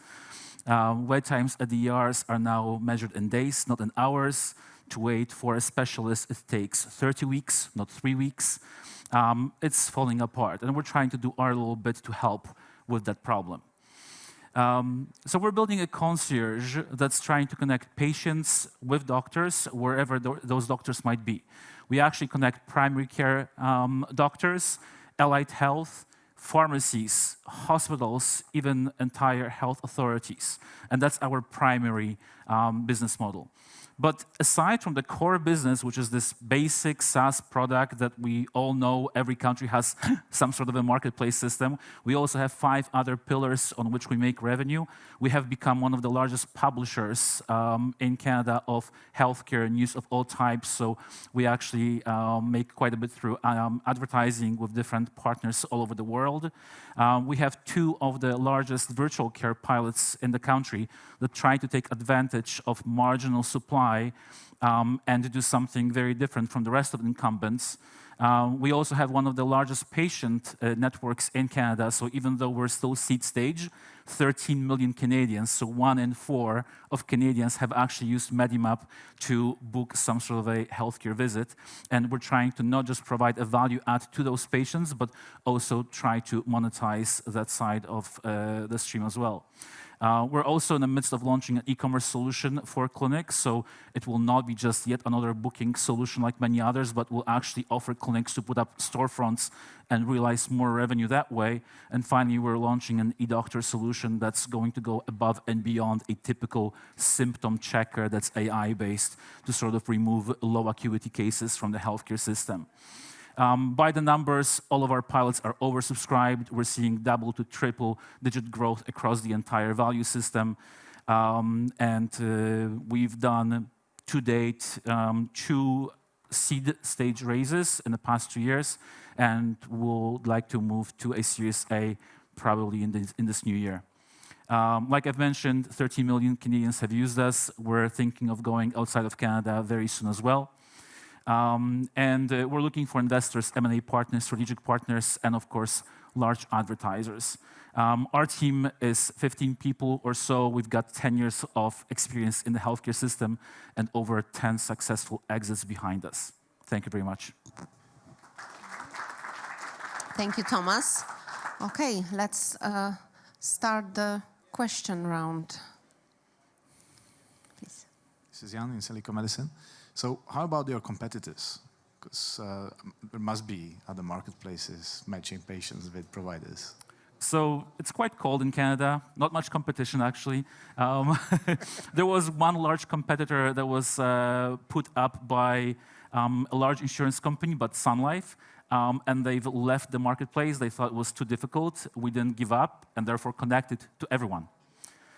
Wait times at the ERs are now measured in days, not in hours. To wait for a specialist, it takes 30 weeks, not 3 weeks. It's falling apart, and we're trying to do our little bit to help with that problem. So we're building a concierge that's trying to connect patients with doctors wherever those doctors might be. We actually connect primary care doctors, allied health, pharmacies, hospitals, even entire health authorities. And that's our primary business model. But aside from the core business, which is this basic SaaS product that we all know every country has some sort of a marketplace system, we also have 5 other pillars on which we make revenue. We have become one of the largest publishers in Canada of healthcare news of all types. So we actually make quite a bit through advertising with different partners all over the world. We have 2 of the largest virtual care pilots in the country that try to take advantage of marginal supply and to do something very different from the rest of the incumbents. We also have one of the largest patient networks in Canada, so even though we're still seed stage, 13 million Canadians, so 1 in 4 of Canadians have actually used Medimap to book some sort of a healthcare visit. And we're trying to not just provide a value add to those patients, but also try to monetize that side of the stream as well. We're also in the midst of launching an e-commerce solution for clinics, so it will not be just yet another booking solution like many others, but will actually offer clinics to put up storefronts and realize more revenue that way. And finally, we're launching an e-doctor solution that's going to go above and beyond a typical symptom checker that's AI-based to sort of remove low acuity cases from the healthcare system. By the numbers, all of our pilots are oversubscribed. We're seeing double to triple digit growth across the entire value system. We've done, to date, 2 seed stage raises in the past 2 years, and we'll like to move to a Series A probably in this new year. Like I've mentioned, 13 million Canadians have used us. We're thinking of going outside of Canada very soon as well. We're looking for investors, M&A partners, strategic partners, and of course, large advertisers. Our team is 15 people or so. We've got 10 years of experience in the healthcare system and over 10 successful exits behind us. Thank you very much. Thank you, Thomas. Okay, let's start the question round. Please. This is Jan in Silico Medicine. So how about your competitors? Because there must be other marketplaces matching patients with providers. So it's quite cold in Canada, not much competition actually. There was one large competitor that was put up by a large insurance company, but Sun Life, and they've left the marketplace. They thought it was too difficult. We didn't give up and therefore connected to everyone.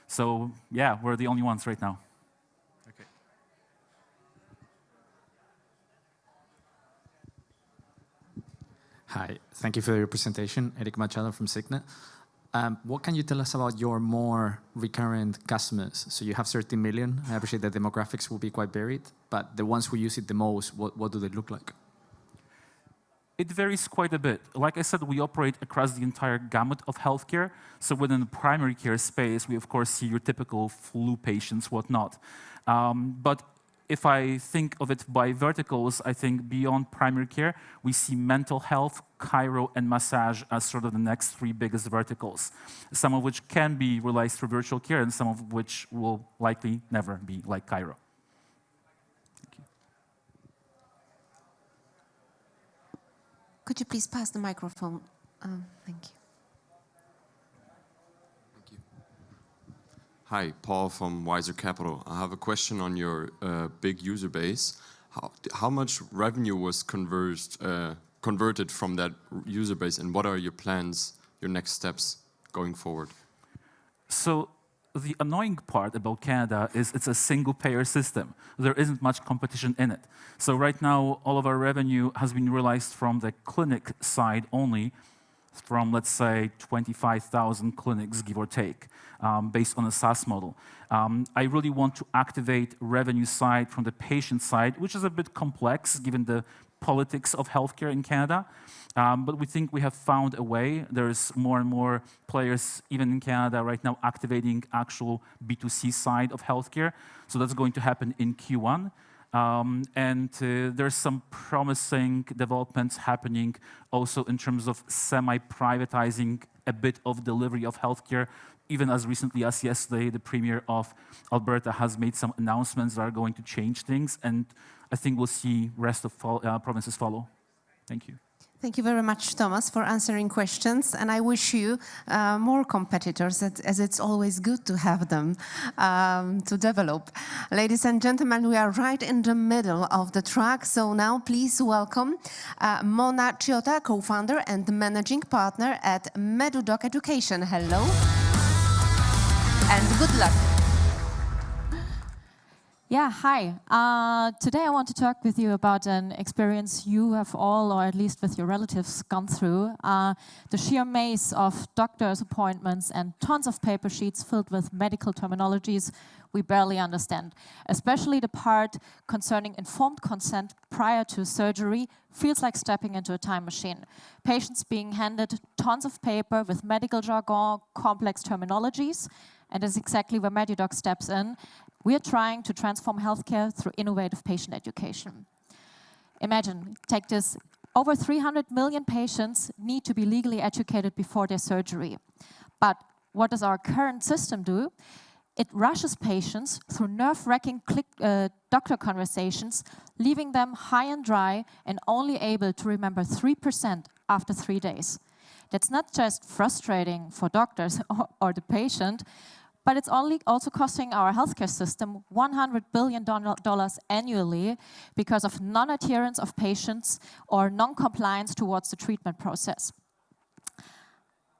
So yeah, we're the only ones right now. Hi, thank you for your presentation. Eric Machado from Signet. What can you tell us about your more recurrent customers? So you have 30 million. I appreciate the demographics will be quite varied, but the ones who use it the most, what do they look like? It varies quite a bit. Like I said, we operate across the entire gamut of healthcare. So within the primary care space, we of course see your typical flu patients, whatnot. But if I think of it by verticals, I think beyond primary care, we see mental health, chiro, and massage as sort of the next 3 biggest verticals, some of which can be realized through virtual care and some of which will likely never be like chiro. Thank you. Could you please pass the microphone? Thank you. Hi, Paul from Wiser Capital. I have a question on your big user base. How much revenue was converted from that user base, and what are your plans, your next steps going forward? So the annoying part about Canada is it's a single-payer system. There isn't much competition in it. So right now, all of our revenue has been realized from the clinic side only, from, let's say, 25,000 clinics, give or take, based on a SaaS model. I really want to activate revenue side from the patient side, which is a bit complex given the politics of healthcare in Canada. But we think we have found a way. There's more and more players, even in Canada right now, activating actual B2C side of healthcare. So that's going to happen in Q1. There's some promising developments happening also in terms of semi-privatizing a bit of delivery of healthcare. Even as recently as yesterday, the Premier of Alberta has made some announcements that are going to change things, and I think we'll see rest of provinces follow. Thank you. Thank you very much, Thomas, for answering questions. And I wish you more competitors, as it's always good to have them to develop. Ladies and gentlemen, we are right in the middle of the track. So now please welcome Mona Chiotta, co-founder and managing partner at MeduDoc Education. Hello. And good luck. Yeah, hi. Today I want to talk with you about an experience you have all, or at least with your relatives, gone through. The sheer maze of doctor's appointments and tons of paper sheets filled with medical terminologies we barely understand. Especially the part concerning informed consent prior to surgery feels like stepping into a time machine. Patients being handed tons of paper with medical jargon, complex terminologies, and that's exactly where MeduDoc steps in. We are trying to transform healthcare through innovative patient education. Imagine, take this, over 300 million patients need to be legally educated before their surgery. But what does our current system do? It rushes patients through nerve-wracking doctor conversations, leaving them high and dry and only able to remember 3% after 3 days. That's not just frustrating for doctors or the patient, but it's also costing our healthcare system $100 billion annually because of non-adherence of patients or non-compliance towards the treatment process.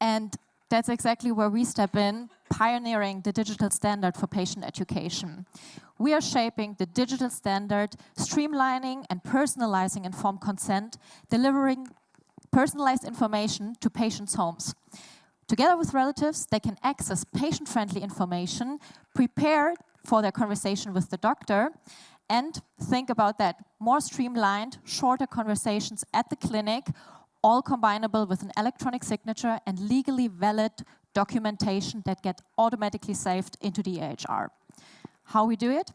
And that's exactly where we step in, pioneering the digital standard for patient education. We are shaping the digital standard, streamlining and personalizing informed consent, delivering personalized information to patients' homes. Together with relatives, they can access patient-friendly information, prepare for their conversation with the doctor, and think about that, more streamlined, shorter conversations at the clinic, all combinable with an electronic signature and legally valid documentation that get automatically saved into the EHR. How we do it?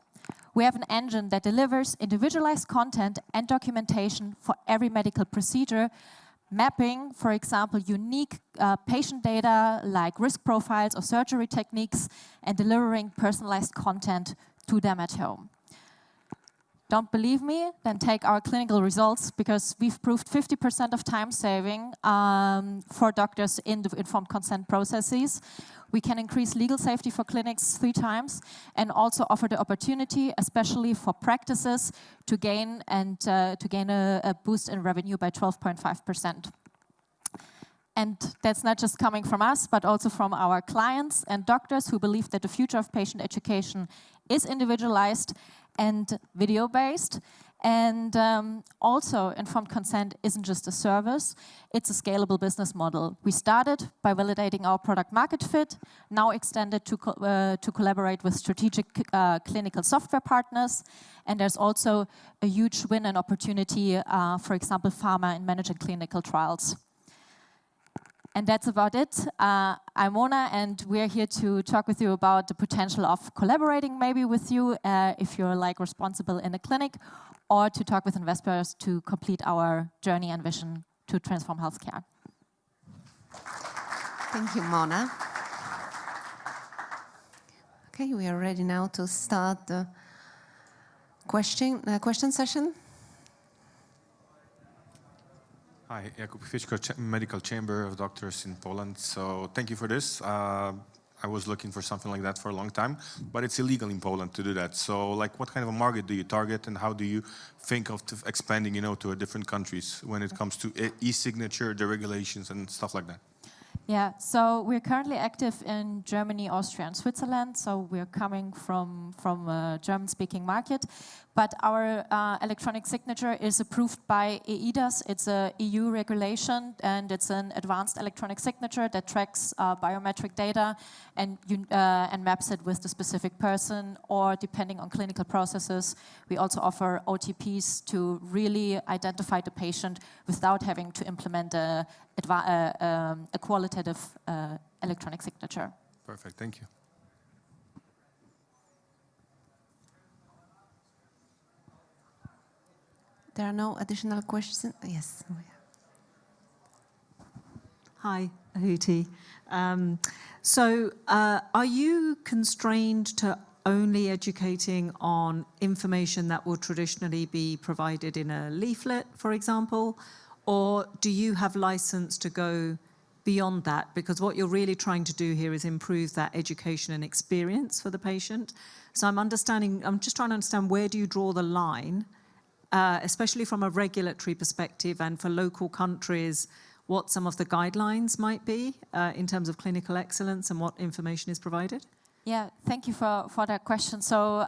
We have an engine that delivers individualized content and documentation for every medical procedure, mapping, for example, unique patient data like risk profiles or surgery techniques, and delivering personalized content to them at home. Don't believe me? Then take our clinical results, because we've proved 50% of time saving for doctors in the informed consent processes. We can increase legal safety for clinics 3 times and also offer the opportunity, especially for practices, to gain a boost in revenue by 12.5%. And that's not just coming from us, but also from our clients and doctors who believe that the future of patient education is individualized and video-based. And also, informed consent isn't just a service, it's a scalable business model. We started by validating our product market fit, now extended to collaborate with strategic clinical software partners. And there's also a huge win and opportunity, for example, pharma in managing clinical trials. And that's about it. I'm Mona, and we're here to talk with you about the potential of collaborating maybe with you if you're like responsible in a clinic, or to talk with investors to complete our journey and vision to transform healthcare. Thank you, Mona. Okay, we are ready now to start the question session. Hi, Jakub Ficzko, Medical Chamber of Doctors in Poland. So thank you for this. I was looking for something like that for a long time, but it's illegal in Poland to do that. So like, what kind of a market do you target, and how do you think of expanding, to different countries when it comes to e-signature, the regulations and stuff like that? Yeah, so we're currently active in Germany, Austria, and Switzerland. So we're coming from a German-speaking market. But our electronic signature is approved by EIDAS. It's a EU regulation, and it's an advanced electronic signature that tracks biometric data and maps it with the specific person, or depending on clinical processes. We also offer OTPs to really identify the patient without having to implement a qualitative electronic signature. Perfect, thank you. There are no additional questions? Yes. Hi, Ahuti. Are you constrained to only educating on information that will traditionally be provided in a leaflet, for example? Or do you have license to go beyond that? Because what you're really trying to do here is improve that education and experience for the patient. So I'm just trying to understand, where do you draw the line, especially from a regulatory perspective, and for local countries, what some of the guidelines might be in terms of clinical excellence and what information is provided? Yeah, thank you for that question. So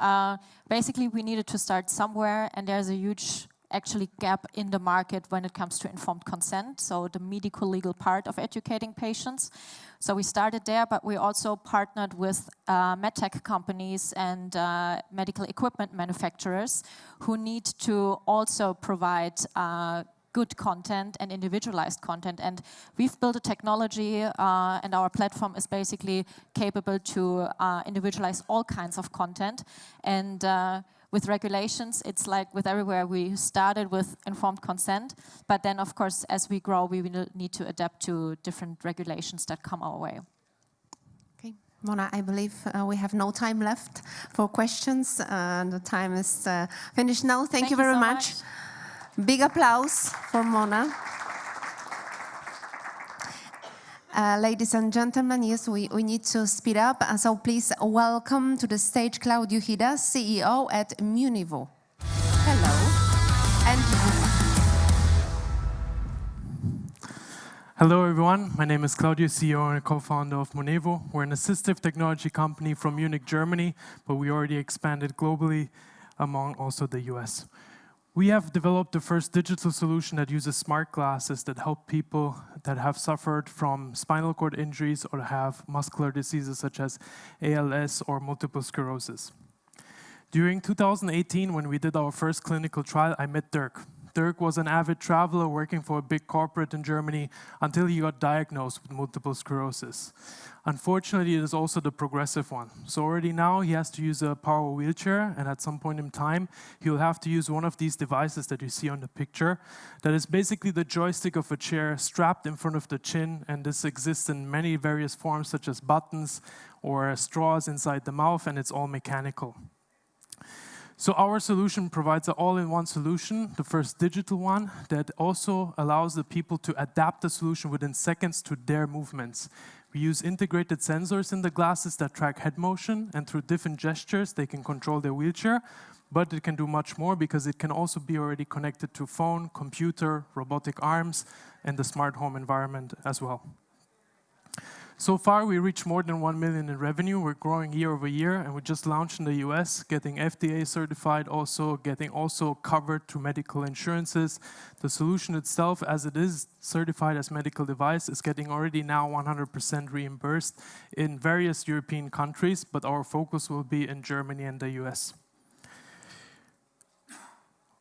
basically, we needed to start somewhere, and there's a huge gap in the market when it comes to informed consent, so the medical legal part of educating patients. So we started there, but we also partnered with medtech companies and medical equipment manufacturers who need to also provide good content and individualized content. And we've built a technology, and our platform is basically capable to individualize all kinds of content. And with regulations, it's like with everywhere, we started with informed consent, but then of course, as we grow, we will need to adapt to different regulations that come our way. Mona, I believe we have no time left for questions. The time is finished now. Thank you very so much. Big applause for Mona. Ladies and gentlemen, yes, we need to speed up. So please welcome to the stage Claudio Hida, CEO at Munivo. Hello. And Hello, everyone. My name is Claudio, CEO and co-founder of Munivo. We're an assistive technology company from Munich, Germany, but we already expanded globally among also the US. We have developed the first digital solution that uses smart glasses that help people that have suffered from spinal cord injuries or have muscular diseases such as ALS or multiple sclerosis. During 2018, when we did our first clinical trial, I met Dirk. Dirk was an avid traveler working for a big corporate in Germany until he got diagnosed with multiple sclerosis. Unfortunately, it is also the progressive one. So already now he has to use a power wheelchair, and at some point in time, he will have to use one of these devices that you see on the picture. That is basically the joystick of a chair strapped in front of the chin, and this exists in many various forms, such as buttons or straws inside the mouth, and it's all mechanical. So our solution provides an all-in-one solution, the first digital one, that also allows the people to adapt the solution within seconds to their movements. We use integrated sensors in the glasses that track head motion, and through different gestures, they can control their wheelchair, but it can do much more because it can also be already connected to phone, computer, robotic arms, and the smart home environment as well. So far, we reached more than 1 million in revenue. We're growing year over year, and we just launched in the US, getting FDA certified, getting covered through medical insurances. The solution itself, as it is certified as medical device, is getting already now 100% reimbursed in various European countries, but our focus will be in Germany and the US.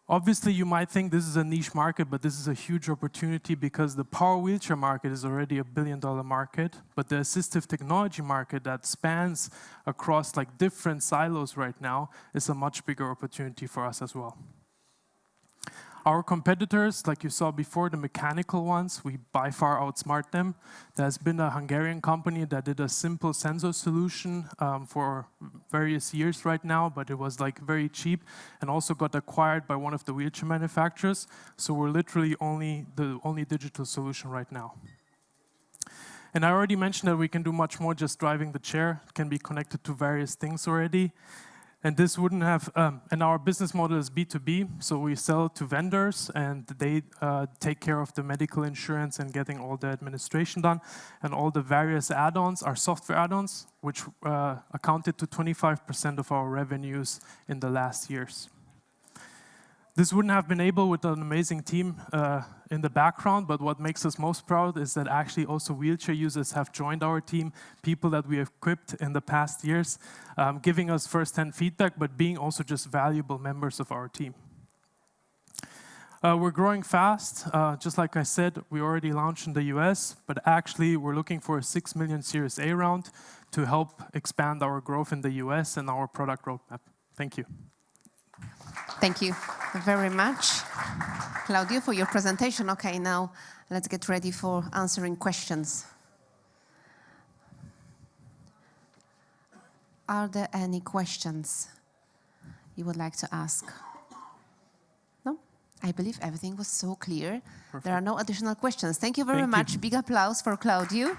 Obviously, you might think this is a niche market, but this is a huge opportunity because the power wheelchair market is already a $1 billion market, but the assistive technology market that spans across like different silos right now is a much bigger opportunity for us as well. Our competitors, like you saw before, the mechanical ones, we by far outsmart them. There's been a Hungarian company that did a simple sensor solution for various years right now, but it was like very cheap and also got acquired by one of the wheelchair manufacturers. So we're literally the only digital solution right now. And I already mentioned that we can do much more just driving the chair. It can be connected to various things already. And this wouldn't have, and our business model is B2B, so we sell to vendors and they take care of the medical insurance and getting all the administration done. And all the various add-ons are software add-ons, which accounted to 25% of our revenues in the last years. This wouldn't have been able with an amazing team in the background, but what makes us most proud is that actually also wheelchair users have joined our team, people that we have equipped in the past years, giving us first-hand feedback, but being also just valuable members of our team. We're growing fast. Just like I said, we already launched in the US, but actually we're looking for a 6 million Series A round to help expand our growth in the US and our product roadmap. Thank you. thank you very much, Claudio, for your presentation. Okay, now let's get ready for answering questions. Are there any questions you would like to ask? No? I believe everything was so clear. Perfect. There are no additional questions. Thank you very much. Big applause for Claudio.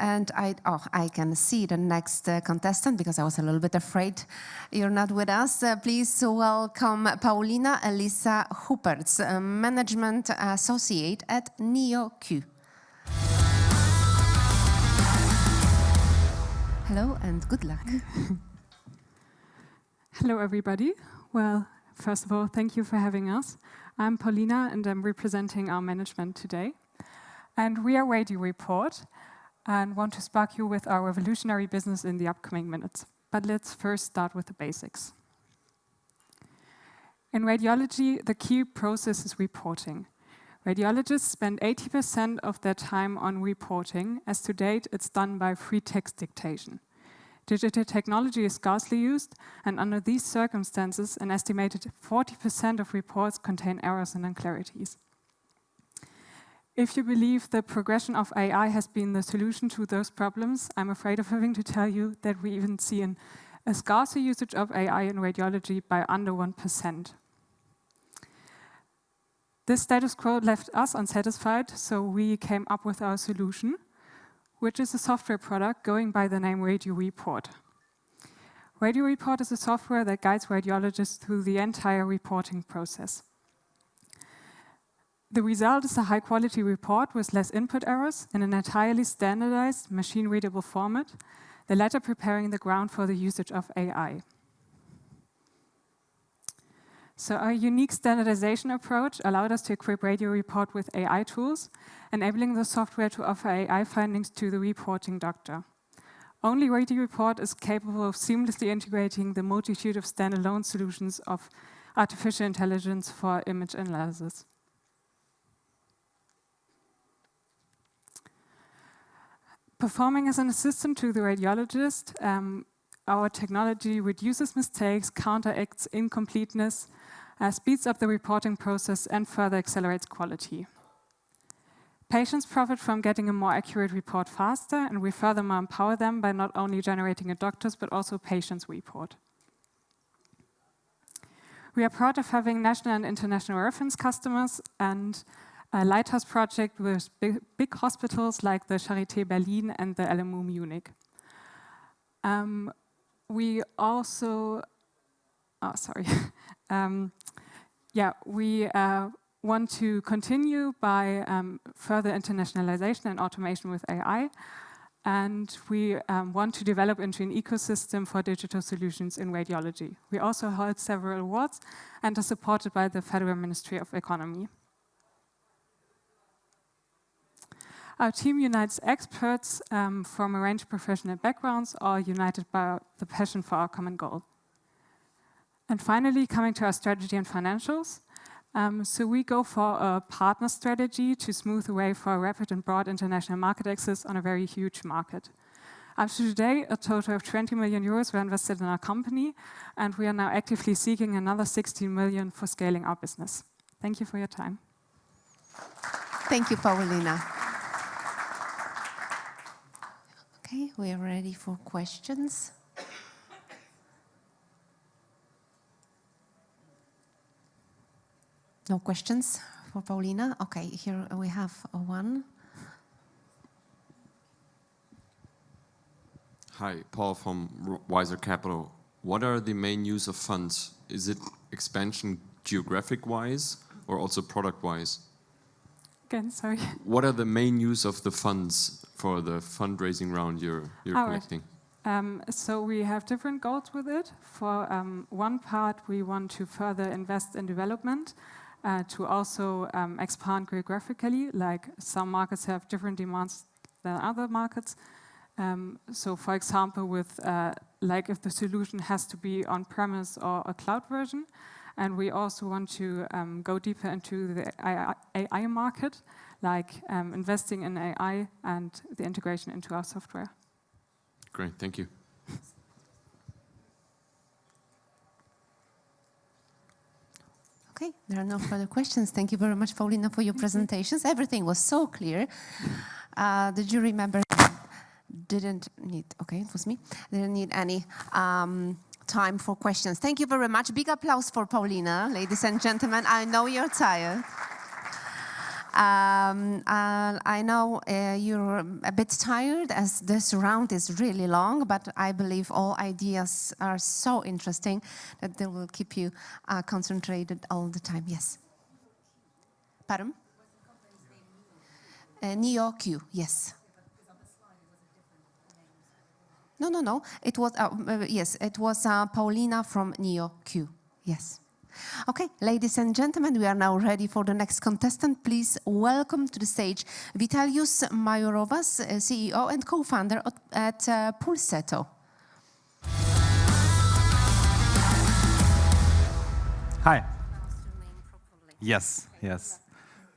And I can see the next contestant because I was a little bit afraid you're not with us. Please welcome Paulina Elisa Huppertz, Management Associate at NeoQ. Hello and good luck. Hello, everybody. Well, first of all, thank you for having us. I'm Paulina, and I'm representing our management today. And we are Radio Report and want to spark you with our revolutionary business in the upcoming minutes. But let's first start with the basics. In radiology, the key process is reporting. Radiologists spend 80% of their time on reporting, as to date it's done by free text dictation. Digital technology is scarcely used, and under these circumstances, an estimated 40% of reports contain errors and unclarities. If you believe the progression of AI has been the solution to those problems, I'm afraid of having to tell you that we even see a scarcer usage of AI in radiology by under 1%. This status quo left us unsatisfied, so we came up with our solution, which is a software product going by the name RadioReport. RadioReport is a software that guides radiologists through the entire reporting process. The result is a high-quality report with less input errors in an entirely standardized, machine-readable format, the latter preparing the ground for the usage of AI. So our unique standardization approach allowed us to equip RadioReport with AI tools, enabling the software to offer AI findings to the reporting doctor. Only RadioReport is capable of seamlessly integrating the multitude of standalone solutions of artificial intelligence for image analysis. Performing as an assistant to the radiologist, our technology reduces mistakes, counteracts incompleteness, speeds up the reporting process, and further accelerates quality. Patients profit from getting a more accurate report faster, and we furthermore empower them by not only generating a doctor's but also patient's report. We are proud of having national and international reference customers and a lighthouse project with big hospitals like the Charité Berlin and the LMU Munich. We also, we want to continue by further internationalization and automation with AI, and we want to develop into an ecosystem for digital solutions in radiology. We also hold several awards and are supported by the Federal Ministry of Economy. Our team unites experts from a range of professional backgrounds, all united by the passion for our common goal. And finally, coming to our strategy and financials. So we go for a partner strategy to smooth the way for rapid and broad international market access on a very huge market. Up to today, a total of 20 million euros were invested in our company, and we are now actively seeking another 16 million for scaling our business. Thank you for your time. Thank you, Paulina. Okay, we are ready for questions. No questions for Paulina? Okay, here we have one. Hi, Paul from Wiser Capital. What are the main use of funds? Is it expansion geographic-wise or also product-wise? Again, sorry. What are the main use of the funds for the fundraising round you're collecting? So we have different goals with it. For one part, we want to further invest in development, to also expand geographically, like some markets have different demands than other markets. So for example, with like if the solution has to be on-premise or a cloud version, and we also want to go deeper into the AI market, like investing in AI and the integration into our software. Great, thank you. Okay, there are no further questions. Thank you very much, Paulina, for your presentations. Everything was so clear. The jury member didn't need, okay, it was me, didn't need any time for questions. Thank you very much. Big applause for Paulina, ladies and gentlemen. I know you're tired. I know you're a bit tired as this round is really long, but I believe all ideas are so interesting that they will keep you concentrated all the time. Yes. Pardon? NeoQ, yes. No. It was, yes, it was Paulina from NeoQ, yes. Okay, ladies and gentlemen, we are now ready for the next contestant. Please welcome to the stage Vitalius Majorovas, CEO and co-founder at Pulseto. Hi. Yes.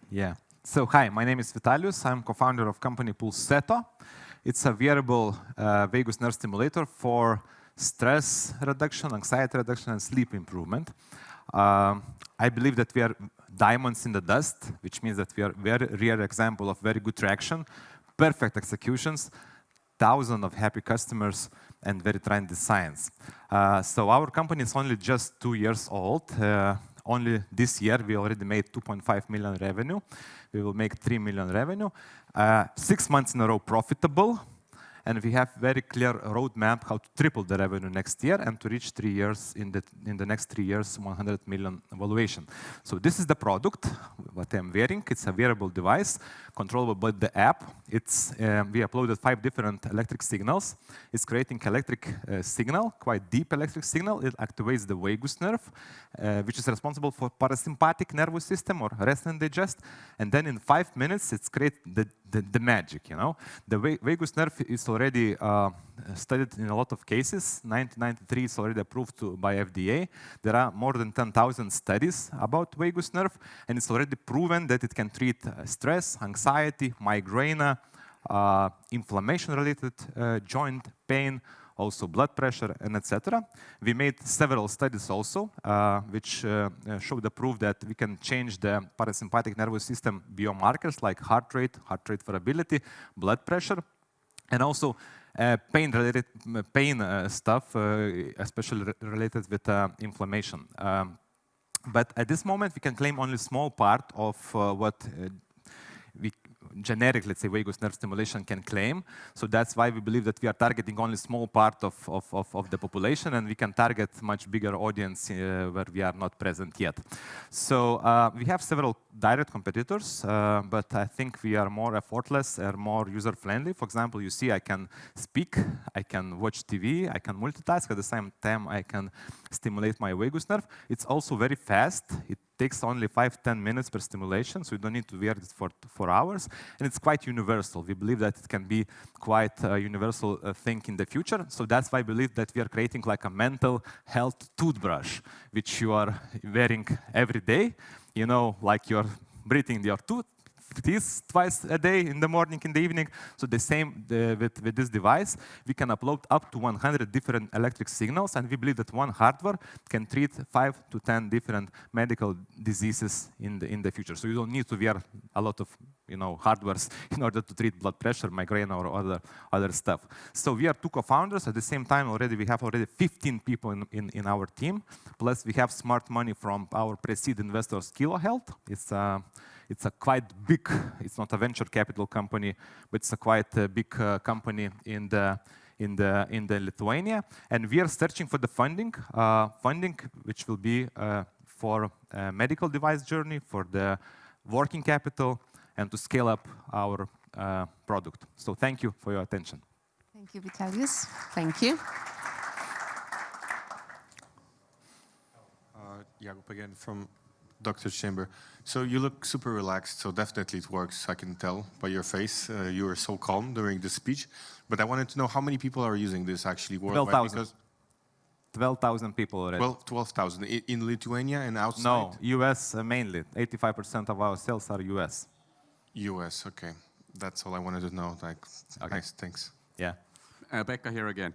Yeah. So hi, my name is Vitalius. I'm co-founder of company Pulseto. It's a wearable vagus nerve stimulator for stress reduction, anxiety reduction, and sleep improvement. I believe that we are diamonds in the dust, which means that we are very rare example of very good traction, perfect executions, thousands of happy customers, and very trendy science. So our company is only just 2 years old. Only this year, we already made 2.5 million revenue. We will make 3 million revenue. 6 months in a row profitable. And we have very clear roadmap how to triple the revenue next year and to reach 3 years in the next 3 years 100 million valuation. So this is the product what I'm wearing. It's a wearable device controllable by the app. It's we uploaded 5 different electric signals. It's creating electric signal, quite deep electric signal. It activates the vagus nerve, which is responsible for parasympathetic nervous system or rest and digest. And then in 5 minutes, it's create the magic, you know. The vagus nerve is already studied in a lot of cases. 1993 is already approved by FDA. There are more than 10,000 studies about vagus nerve, and it's already proven that it can treat stress, anxiety, migraine, inflammation-related joint pain, also blood pressure, and etc. We made several studies also, which show the proof that we can change the parasympathetic nervous system biomarkers like heart rate variability, blood pressure, and also pain-related stuff, especially related with inflammation. But at this moment, we can claim only a small part of what we generic, let's say, vagus nerve stimulation can claim. So that's why we believe that we are targeting only a small part of the population, and we can target much bigger audience where we are not present yet. So we have several direct competitors, but I think we are more effortless and more user-friendly. For example, you see I can speak, I can watch TV, I can multitask. At the same time, I can stimulate my vagus nerve. It's also very fast. It takes only 5-10 minutes per stimulation, so you don't need to wear it for hours. And it's quite universal. We believe that it can be quite a universal thing in the future. So that's why I believe that we are creating like a mental health toothbrush, which you are wearing every day. You know, like you're breathing your teeth twice a day, in the morning, in the evening. So the same with this device, we can upload up to 100 different electric signals, and we believe that one hardware can treat 5 to 10 different medical diseases in the future. So you don't need to wear a lot of hardwares in order to treat blood pressure, migraine, or other stuff. So we are 2 co-founders. At the same time, we have 15 people in our team. Plus, we have smart money from our pre-seed investors, Kilo Health. It's a quite big, it's not a venture capital company, but it's a quite big company in Lithuania. And we are searching for the funding which will be for a medical device journey, for the working capital, and to scale up our product. So thank you for your attention. Thank you, Vitalijus. Thank you. Jakub again from Doctor's Chamber. So you look super relaxed, so definitely it works, I can tell by your face. You were so calm during the speech. But I wanted to know how many people are using this actually worldwide? 12,000 people already. 12,000 in Lithuania and outside? No, US mainly. 85% of our sales are US. US, okay. That's all I wanted to know. Like, okay. Nice, thanks. Yeah. Pekka here again.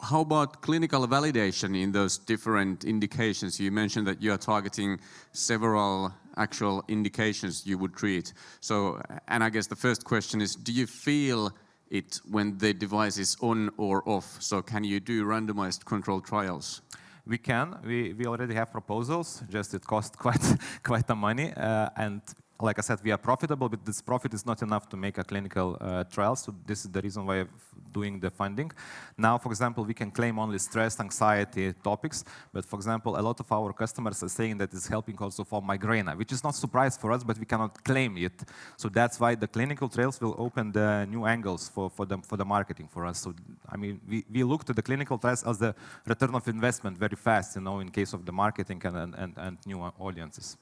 How about clinical validation in those different indications? You mentioned that you are targeting several actual indications you would treat. So, and I guess the first question is, do you feel it when the device is on or off? So can you do randomized controlled trials? We can. We already have proposals, just it costs quite the money. And like I said, we are profitable, but this profit is not enough to make a clinical trial. So this is the reason why I'm doing the funding. Now, for example, we can claim only stress, anxiety topics. But for example, a lot of our customers are saying that it's helping also for migraine, which is not a surprise for us, but we cannot claim it. So that's why the clinical trials will open the new angles for the marketing for us. So I mean, we look to the clinical trials as the return of investment very fast, in case of the marketing and new audiences.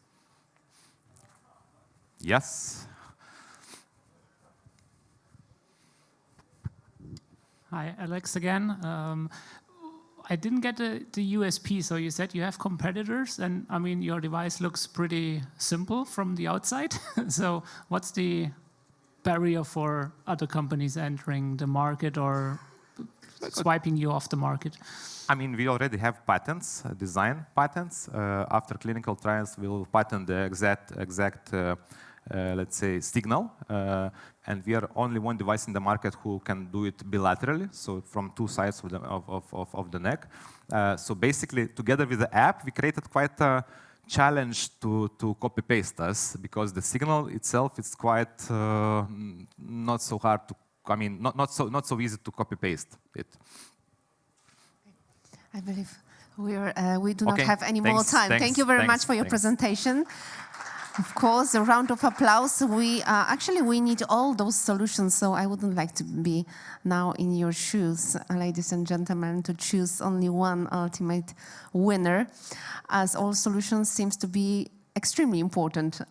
Yes. Hi, Alex again. I didn't get the USP. So you said you have competitors, and I mean your device looks pretty simple from the outside. So what's the barrier for other companies entering the market, or swiping you off the market? I mean, we already have patents, design patents. After clinical trials, we will patent the exact let's say, signal. And we are only one device in the market who can do it bilaterally, so from two sides of the neck. So basically, together with the app, we created quite a challenge to copy-paste us, because the signal itself is quite not so hard to, I mean, not so easy to copy-paste it. I believe we do not have any more time. Thank you very much for your presentation. Of course, a round of applause. Actually, we need all those solutions, so I wouldn't like to be now in your shoes, ladies and gentlemen, to choose only one ultimate winner, as all solutions seems to be extremely important.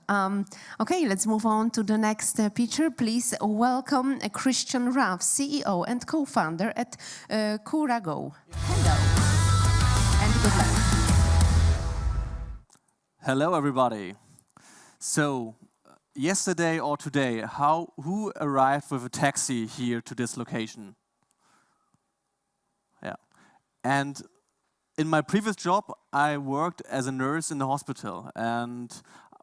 Okay, let's move on to the next picture. Please welcome Christian Raff, CEO and co-founder at Curago. Hello, and good luck. Hello, everybody. So, yesterday or today, who arrived with a taxi here to this location? Yeah. And in my previous job, I worked as a nurse in the hospital. And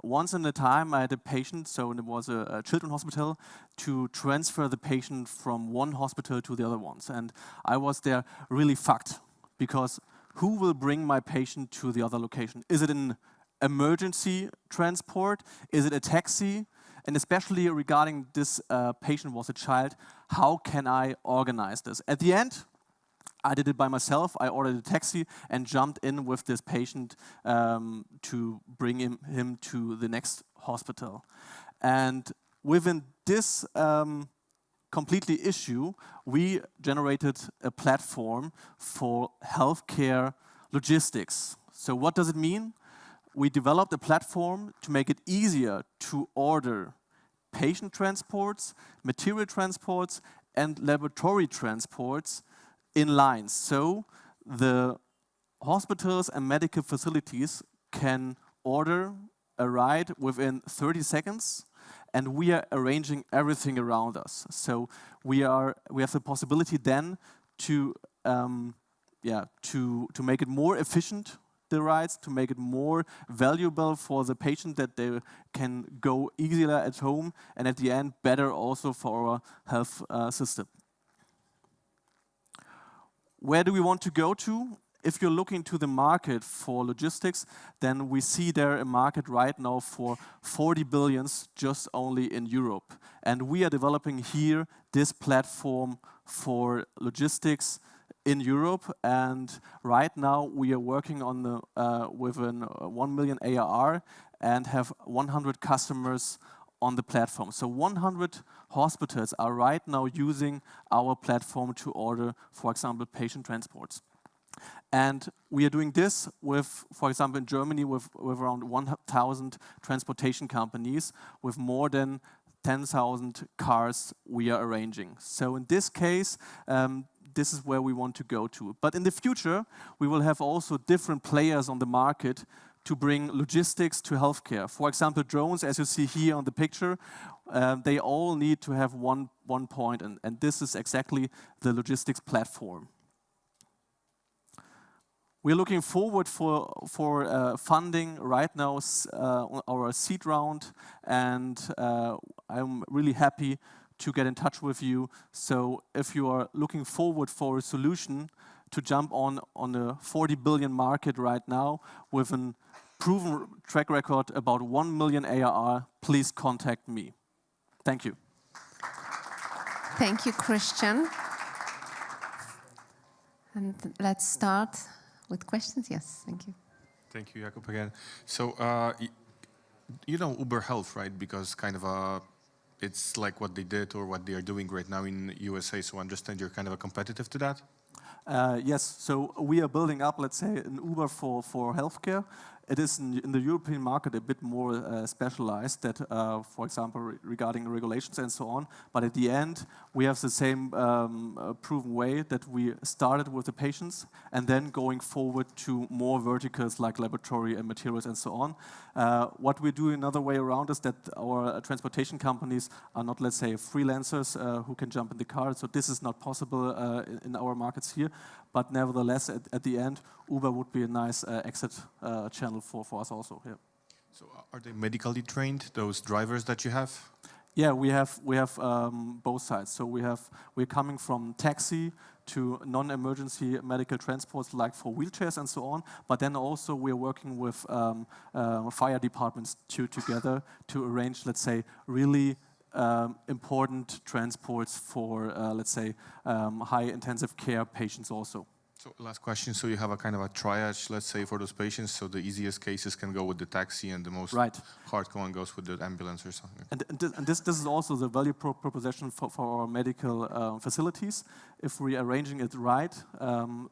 once in a time, I had a patient, so it was a children's hospital, to transfer the patient from one hospital to the other ones. And I was there really fucked, because who will bring my patient to the other location? Is it an emergency transport? Is it a taxi? And especially regarding this patient was a child, how can I organize this? At the end, I did it by myself. I ordered a taxi and jumped in with this patient to bring him to the next hospital. And within this completely issue, we generated a platform for healthcare logistics. So what does it mean? We developed a platform to make it easier to order patient transports, material transports, and laboratory transports in lines. So the hospitals and medical facilities can order a ride within 30 seconds, and we are arranging everything around us. So we have the possibility then to make it more efficient, the rides, to make it more valuable for the patient, that they can go easier at home, and at the end better also for our health system. Where do we want to go to? If you're looking to the market for logistics, then we see there a market right now for 40 billion just only in Europe. And we are developing here this platform for logistics in Europe, and right now we are working on with a 1 million ARR and have 100 customers on the platform. So 100 hospitals are right now using our platform to order, for example, patient transports. And we are doing this with, for example, in Germany, with around 1,000 transportation companies, with more than 10,000 cars we are arranging. So in this case, this is where we want to go to. But in the future, we will have also different players on the market to bring logistics to healthcare. For example, drones, as you see here on the picture, they all need to have one point, and this is exactly the logistics platform. We're looking forward for funding right now, our seed round, and I'm really happy to get in touch with you. So if you are looking forward for a solution to jump on a 40 billion market right now with a proven track record about 1 million ARR, please contact me. Thank you. Thank you, Christian. And let's start with questions. Yes, thank you. Thank you, Jakob, again. So, you know Uber Health, right? Because kind of it's like what they did or what they are doing right now in USA. So I understand you're kind of a competitive to that? Yes, so we are building up, let's say, an Uber for healthcare. it is in the European market a bit more specialized, that, for example, regarding regulations and so on. But at the end, we have the same proven way that we started with the patients and then going forward to more verticals like laboratory and materials and so on. What we do another way around is that our transportation companies are not, let's say, freelancers who can jump in the car. So this is not possible in our markets here. But nevertheless, at the end, Uber would be a nice exit channel for us also. Yeah. So are they medically trained, those drivers that you have? Yeah, we have both sides. So we're coming from taxi to non-emergency medical transports like for wheelchairs and so on. But then also we're working with fire departments together to arrange, let's say, really important transports for, let's say, high intensive care patients also. So last question, so you have a kind of a triage, let's say, for those patients, so the easiest cases can go with the taxi and the most hardcore goes with the ambulance or something. And this is also the value proposition for our medical facilities. If we're arranging it right,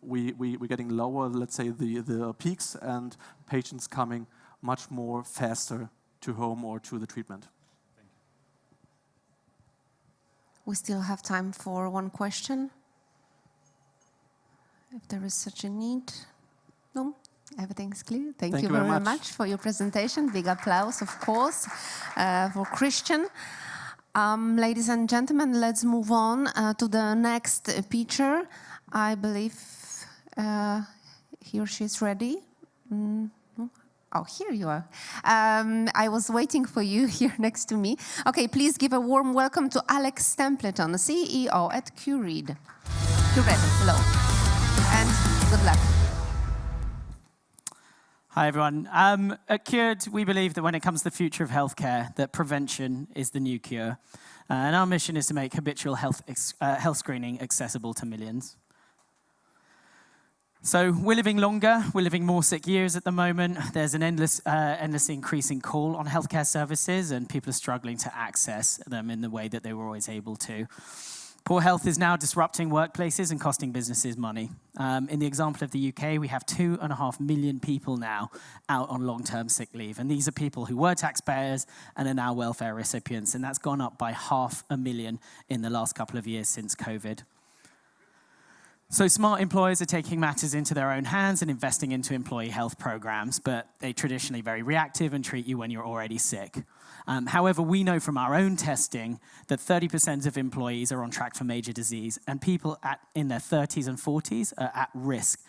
we're getting lower, let's say, the peaks and patients coming much more faster to home or to the treatment. We still have time for one question. If there is such a need. No? Everything's clear. Thank you very much for your presentation. Big applause, of course, for Christian. Ladies and gentlemen, let's move on to the next picture. I believe he or she is ready. Oh, here you are. I was waiting for you here next to me. Okay, please give a warm welcome to Alex Templeton, CEO at Cureed. Hello. And good luck. Hi, everyone. At Cureed, we believe that when it comes to the future of healthcare, that prevention is the new cure. And our mission is to make habitual health screening accessible to millions. So we're living longer, we're living more sick years at the moment. There's an endlessly increasing call on healthcare services, and people are struggling to access them in the way that they were always able to. Poor health is now disrupting workplaces and costing businesses money. In the example of the UK, we have 2.5 million people now out on long-term sick leave. And these are people who were taxpayers and are now welfare recipients. And that's gone up by 500,000 in the last couple of years since COVID. So smart employers are taking matters into their own hands and investing into employee health programs, but they're traditionally very reactive and treat you when you're already sick. However, we know from our own testing that 30% of employees are on track for major disease, and people in their 30s and 40s are at risk,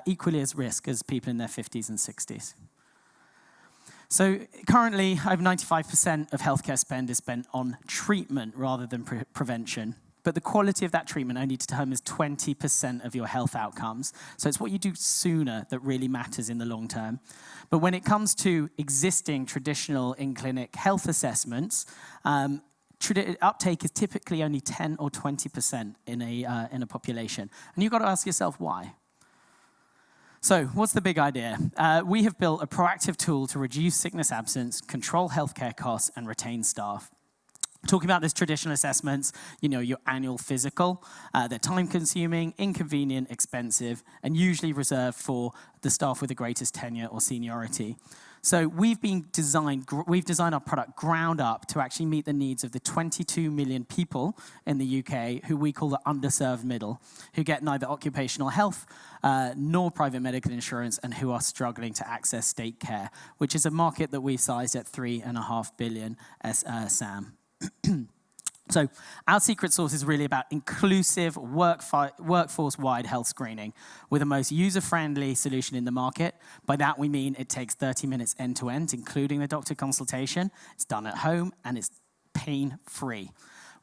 equally as risk as people in their 50s and 60s. So currently, over 95% of healthcare spend is spent on treatment rather than prevention. But the quality of that treatment only determines 20% of your health outcomes. So it's what you do sooner that really matters in the long term. But when it comes to existing traditional in-clinic health assessments, uptake is typically only 10 or 20% in a population. And you've got to ask yourself why. So what's the big idea? We have built a proactive tool to reduce sickness absence, control healthcare costs, and retain staff. Talking about this traditional assessments, your annual physical, they're time-consuming, inconvenient, expensive, and usually reserved for the staff with the greatest tenure or seniority. So we've designed our product ground up to actually meet the needs of the 22 million people in the UK who we call the underserved middle, who get neither occupational health nor private medical insurance and who are struggling to access state care, which is a market that we've sized at 3.5 billion SAM. So our secret sauce is really about inclusive workforce-wide health screening with the most user-friendly solution in the market. By that we mean it takes 30 minutes end-to-end, including the doctor consultation. It's done at home and it's pain-free.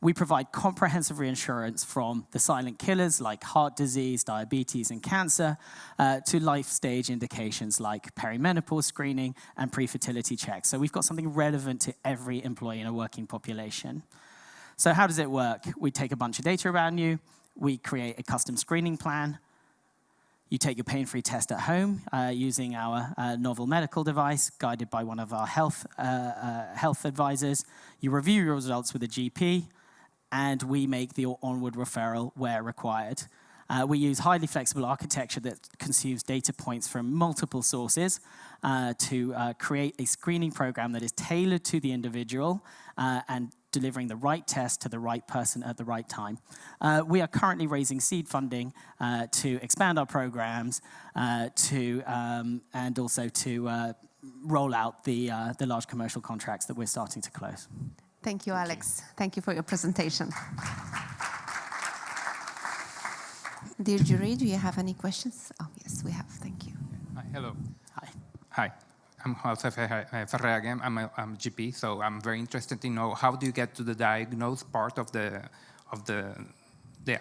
We provide comprehensive reinsurance from the silent killers like heart disease, diabetes, and cancer, to life-stage indications like perimenopause screening and pre-fertility checks. So we've got something relevant to every employee in a working population. So how does it work? We take a bunch of data about you. We create a custom screening plan. You take your pain-free test at home using our novel medical device, guided by one of our health advisors. You review your results with a GP, and we make the onward referral where required. We use highly flexible architecture that consumes data points from multiple sources to create a screening program that is tailored to the individual and delivering the right test to the right person at the right time. We are currently raising seed funding to expand our programs and also to roll out the large commercial contracts that we're starting to close. Thank you, Alex. Thank you for your presentation. Dear jury, do you have any questions? Oh, yes, we have. Thank you. Hi, hello. Hi. Hi. I'm Jose Ferrer again. I'm a GP, so I'm very interested to know how do you get to the diagnose part of the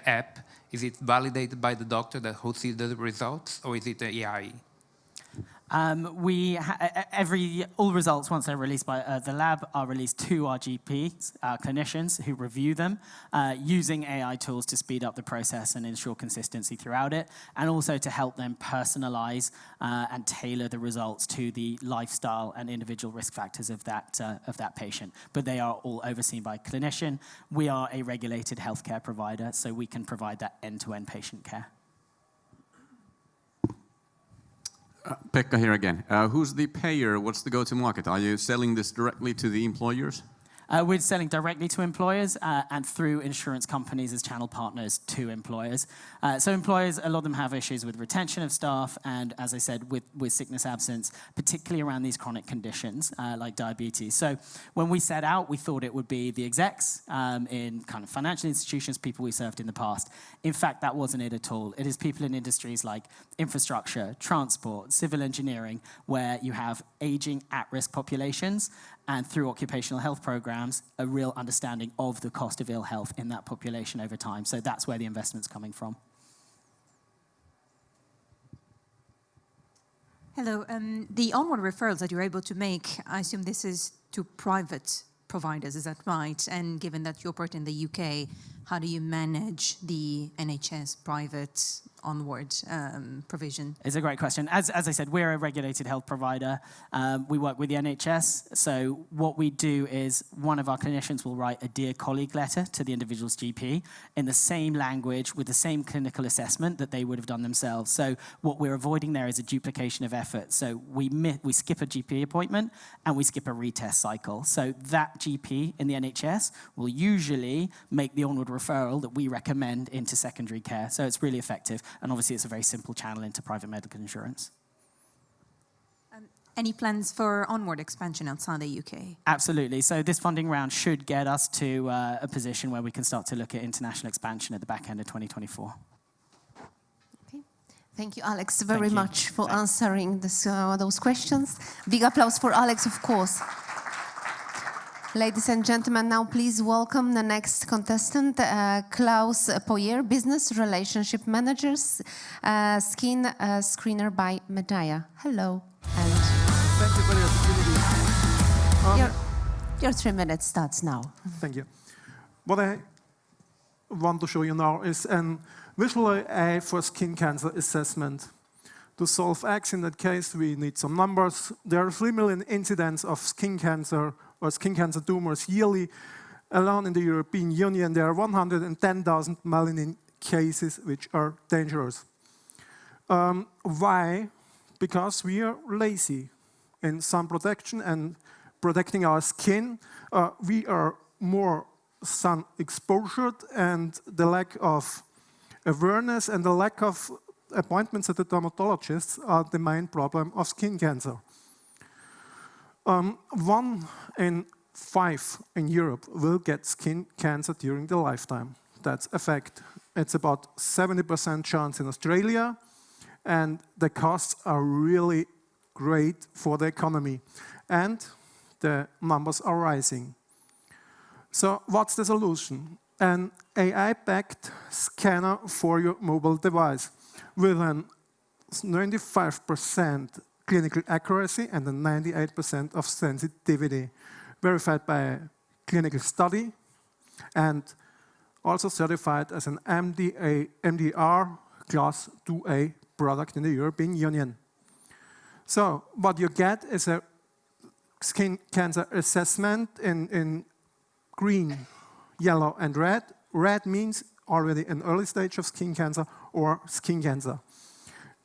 app? Is it validated by the doctor that who sees the results, or is it the AI? All results, once they're released by the lab, are released to our GPs, our clinicians, who review them, using AI tools to speed up the process and ensure consistency throughout it, and also to help them personalize and tailor the results to the lifestyle and individual risk factors of that patient. But they are all overseen by a clinician. We are a regulated healthcare provider, so we can provide that end-to-end patient care. Pekka here again. Who's the payer? What's the go-to-market? Are you selling this directly to the employers? We're selling directly to employers and through insurance companies as channel partners to employers. So employers, a lot of them have issues with retention of staff and, as I said, with sickness absence, particularly around these chronic conditions like diabetes. So when we set out, we thought it would be the execs in kind of financial institutions, people we served in the past. In fact, that wasn't it at all. It is people in industries like infrastructure, transport, civil engineering, where you have aging at-risk populations, and through occupational health programs, a real understanding of the cost of ill health in that population over time. So that's where the investment's coming from. Hello. The onward referrals that you're able to make, I assume this is to private providers, is that right? And given that you operate in the UK, how do you manage the NHS private onward provision? It's a great question. As I said, we're a regulated health provider. We work with the NHS. So what we do is one of our clinicians will write a Dear Colleague letter to the individual's GP in the same language with the same clinical assessment that they would have done themselves. So what we're avoiding there is a duplication of effort. So we skip a GP appointment and we skip a retest cycle. So that GP in the NHS will usually make the onward referral that we recommend into secondary care. So it's really effective. And obviously, it's a very simple channel into private medical insurance. Any plans for onward expansion outside the UK? Absolutely. So this funding round should get us to a position where we can start to look at international expansion at the back end of 2024. Okay. Thank you, Alex, very much for answering those questions. Big applause for Alex, of course. Ladies and gentlemen, now please welcome the next contestant, Klaus Poyer, Business Relationship Manager, Skin Screener by Medea. Hello. And thank you for the opportunity. Your 3 minutes starts now. Thank you. What I want to show you now is a visual AI for skin cancer assessment. To solve X in that case, we need some numbers. There are 3 million incidents of skin cancer or skin cancer tumors yearly. Alone in the European Union, there are 110,000 melanin cases which are dangerous. Why? Because we are lazy in sun protection and protecting our skin. We are more sun exposure, and the lack of awareness and the lack of appointments at the dermatologists are the main problem of skin cancer. 1 in 5 in Europe will get skin cancer during their lifetime. That's a fact. It's about 70% chance in Australia, and the costs are really great for the economy. And the numbers are rising. So what's the solution? An AI-backed scanner for your mobile device with a 95% clinical accuracy and a 98% of sensitivity, verified by a clinical study and also certified as an MDR Class 2A product in the European Union. So what you get is a skin cancer assessment in green, yellow, and red. Red means already an early stage of skin cancer. or skin cancer.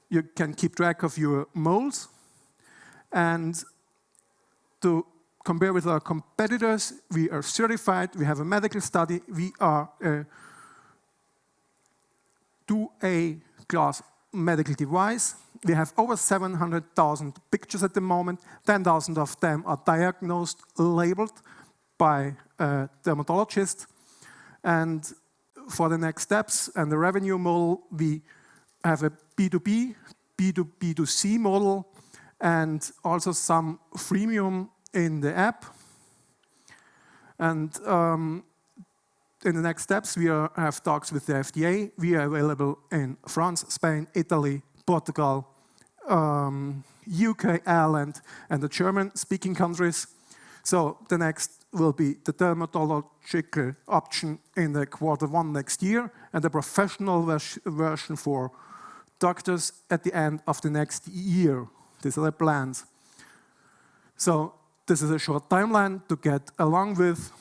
You can keep track of your moles, and to compare with our competitors, we are certified, we have a medical study, we are a 2A class medical device. We have over 700,000 pictures at the moment. 10,000 of them are diagnosed, labeled by a dermatologist. And for the next steps and the revenue model, we have a B2B, B2B2C model, and also some freemium in the app. And in the next steps, we have talks with the FDA. We are available in France, Spain, Italy, Portugal, UK, Ireland, and the German-speaking countries. So the next will be the dermatological option in the Q1 next year, and the professional version for doctors at the end of the next year. These are the plans. So this is a short timeline to get along with,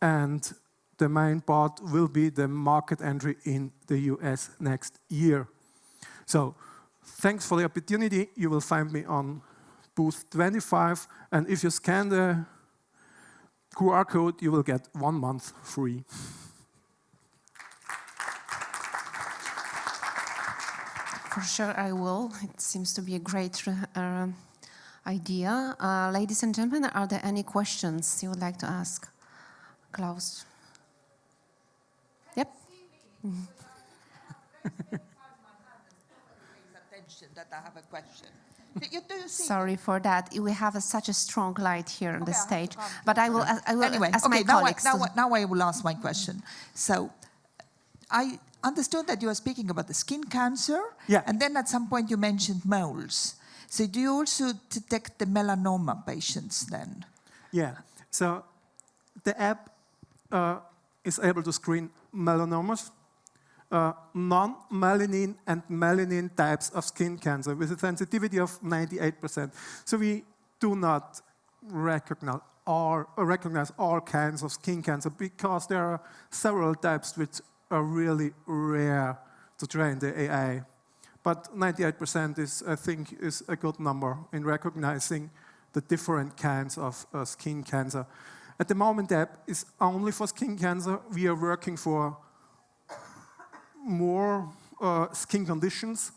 and the main part will be the market entry in the US next year. So thanks for the opportunity. You will find me on booth 25, and if you scan the QR code, you will get 1 month free. For sure I will. It seems to be a great idea. Ladies and gentlemen, are there any questions you would like to ask? Klaus? Yep. That I have a question. Sorry for that. We have such a strong light here on the stage. But I will anyway, ask my colleagues. Now I will ask my question. So I understood that you were speaking about the skin cancer, and then at some point you mentioned moles. So do you also detect the melanoma patients then? Yeah. So the app is able to screen melanomas, non-melanin and melanin types of skin cancer with a sensitivity of 98%. So we do not recognize all kinds of skin cancer because there are several types which are really rare to train the AI. But 98% I think, is a good number in recognizing the different kinds of skin cancer. At the moment, the app is only for skin cancer. We are working for more skin conditions.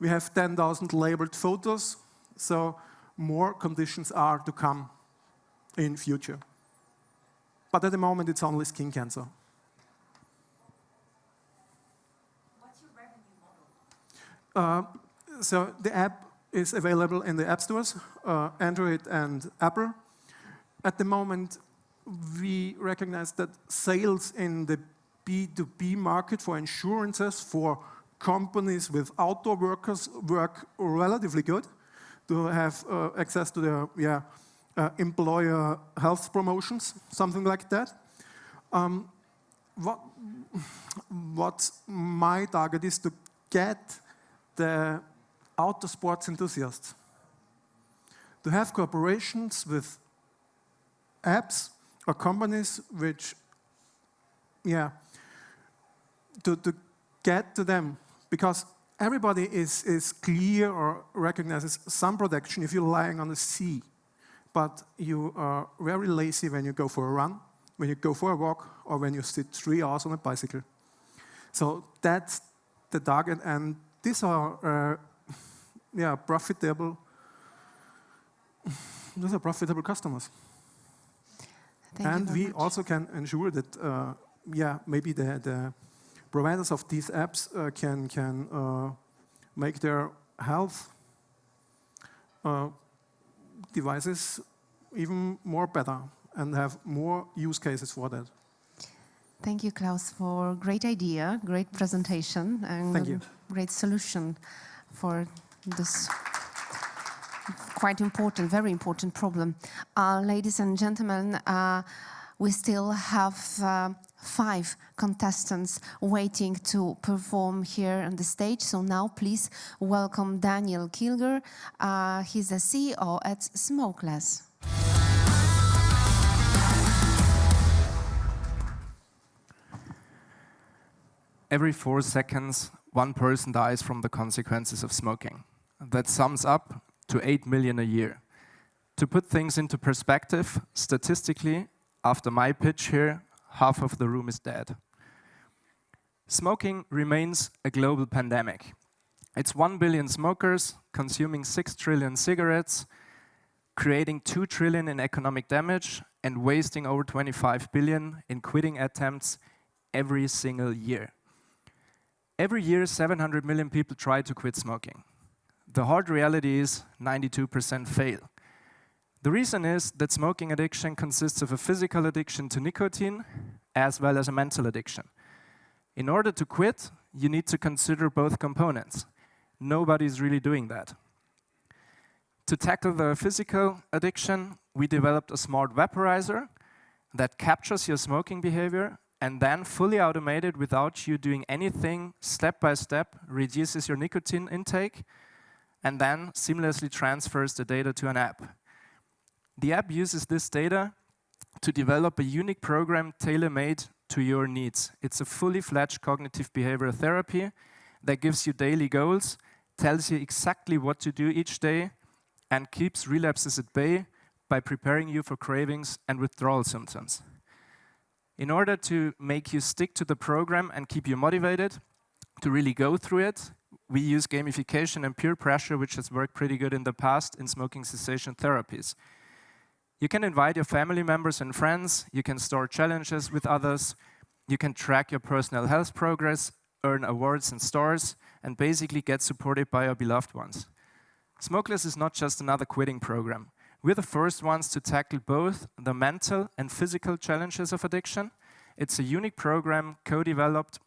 We have 10,000 labeled photos, so more conditions are to come in future. But at the moment, it's only skin cancer. What's your revenue model? So the app is available in the app stores, Android and Apple. At the moment, we recognize that sales in the B2B market for insurances for companies with outdoor workers work relatively good to have access to their employer health promotions, something like that. What my target is to get the outdoor sports enthusiasts to have cooperations with apps or companies which, to get to them, because everybody is clear or recognizes sun protection if you're lying on the sea, but you are very lazy when you go for a run, when you go for a walk, or when you sit 3 hours on a bicycle. So that's the target, and these are profitable. Those are profitable customers. And we also can ensure that, maybe the providers of these apps can make their health devices even more better and have more use cases for that. Thank you, Klaus, for great idea, great presentation, and great solution for this quite important, very important problem. Ladies and gentlemen, we still have 5 contestants waiting to perform here on the stage. So now please welcome Daniel Kilger. He's the CEO at Smokeless. every 4 seconds, one person dies from the consequences of smoking. That sums up to 8 million a year. To put things into perspective, statistically, after my pitch here, half of the room is dead. Smoking remains a global pandemic. It's 1 billion smokers consuming 6 trillion cigarettes, creating 2 trillion in economic damage, and wasting over 25 billion in quitting attempts every single year. Every year, 700 million people try to quit smoking. The hard reality is 92% fail. The reason is that smoking addiction consists of a physical addiction to nicotine as well as a mental addiction. In order to quit, you need to consider both components. Nobody's really doing that. To tackle the physical addiction, we developed a smart vaporizer that captures your smoking behavior and then fully automated without you doing anything, step by step, reduces your nicotine intake and then seamlessly transfers the data to an app. The app uses this data to develop a unique program tailor-made to your needs. It's a fully fledged cognitive behavioral therapy that gives you daily goals, tells you exactly what to do each day, and keeps relapses at bay by preparing you for cravings and withdrawal symptoms. In order to make you stick to the program and keep you motivated to really go through it, we use gamification and peer pressure, which has worked pretty good in the past in smoking cessation therapies. You can invite your family members and friends, you can store challenges with others, you can track your personal health progress, earn awards and stars, and basically get supported by your beloved ones. Smokeless is not just another quitting program. We're the first ones to tackle both the mental and physical challenges of addiction. It's a unique program co-developed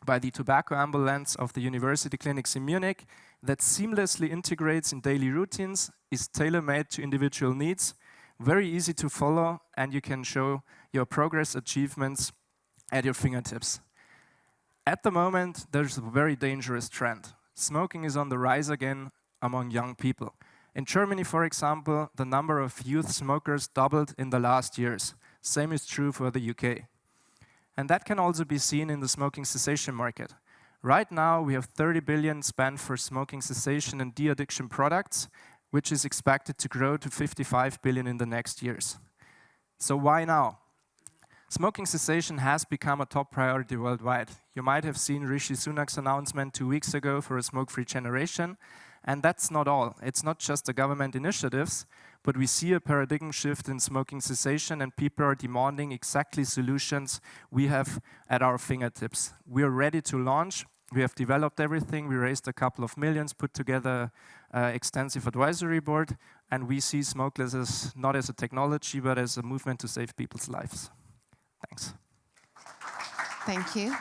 by the tobacco ambulance of the university clinics in Munich that seamlessly integrates in daily routines, is tailor-made to individual needs, very easy to follow, and you can show your progress achievements at your fingertips. At the moment, there's a very dangerous trend. Smoking is on the rise again among young people. In Germany, for example, the number of youth smokers doubled in the last years. Same is true for the UK. And that can also be seen in the smoking cessation market. Right now, we have 30 billion spent for smoking cessation and de-addiction products, which is expected to grow to 55 billion in the next years. So why now? Smoking cessation has become a top priority worldwide. You might have seen Rishi Sunak's announcement 2 weeks ago for a smoke-free generation, and that's not all. It's not just the government initiatives, but we see a paradigm shift in smoking cessation, and people are demanding exactly solutions we have at our fingertips. We are ready to launch. We have developed everything. We raised a couple of millions, put together an extensive advisory board, and we see smokeless as not as a technology, but as a movement to save people's lives. Thanks. Thank you.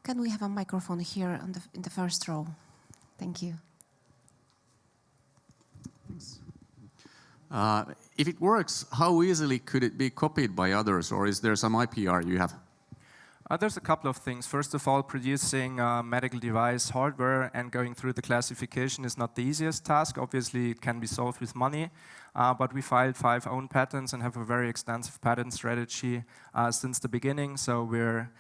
Can we have a microphone here in the first row? Thank you. If it works, how easily could it be copied by others, or is there some IPR you have? There's a couple of things. First of all, producing medical device hardware and going through the classification is not the easiest task. Obviously, it can be solved with money, but we filed 5 own patents and have a very extensive patent strategy since the beginning. So we're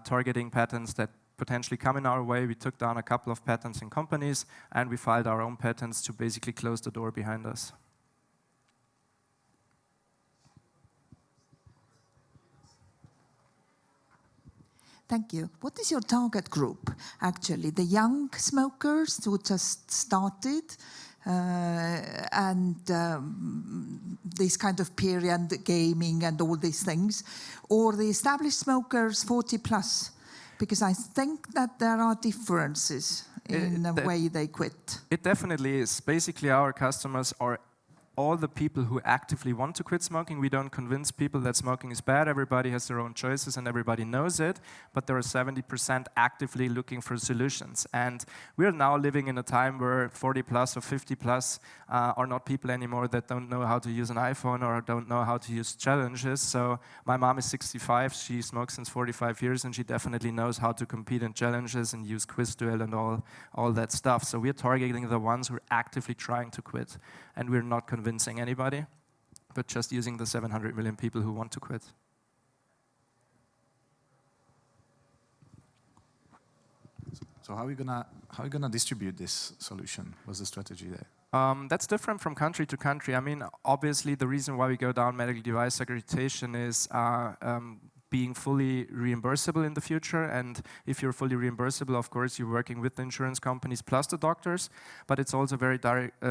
targeting patents that potentially come in our way. We took down a couple of patents in companies, and we filed our own patents to basically close the door behind us. Thank you. What is your target group, actually? The young smokers who just started and this kind of period gaming and all these things, or the established smokers 40 plus? Because I think that there are differences in the way they quit. It definitely is. Basically, our customers are all the people who actively want to quit smoking. We don't convince people that smoking is bad. Everybody has their own choices and everybody knows it, but there are 70% actively looking for solutions. And we're now living in a time where 40 plus or 50 plus are not people anymore that don't know how to use an iPhone or don't know how to use challenges. So my mom is 65, she smokes since 45 years, and she definitely knows how to compete in challenges and use QuizDuel and all that stuff. So we're targeting the ones who are actively trying to quit, and we're not convincing anybody, but just using the 700 million people who want to quit. So how are you gonna distribute this solution? What's the strategy there? That's different from country to country. I mean, obviously, the reason why we go down medical device accreditation is being fully reimbursable in the future. And if you're fully reimbursable, of course, you're working with the insurance companies plus the doctors. But it's also very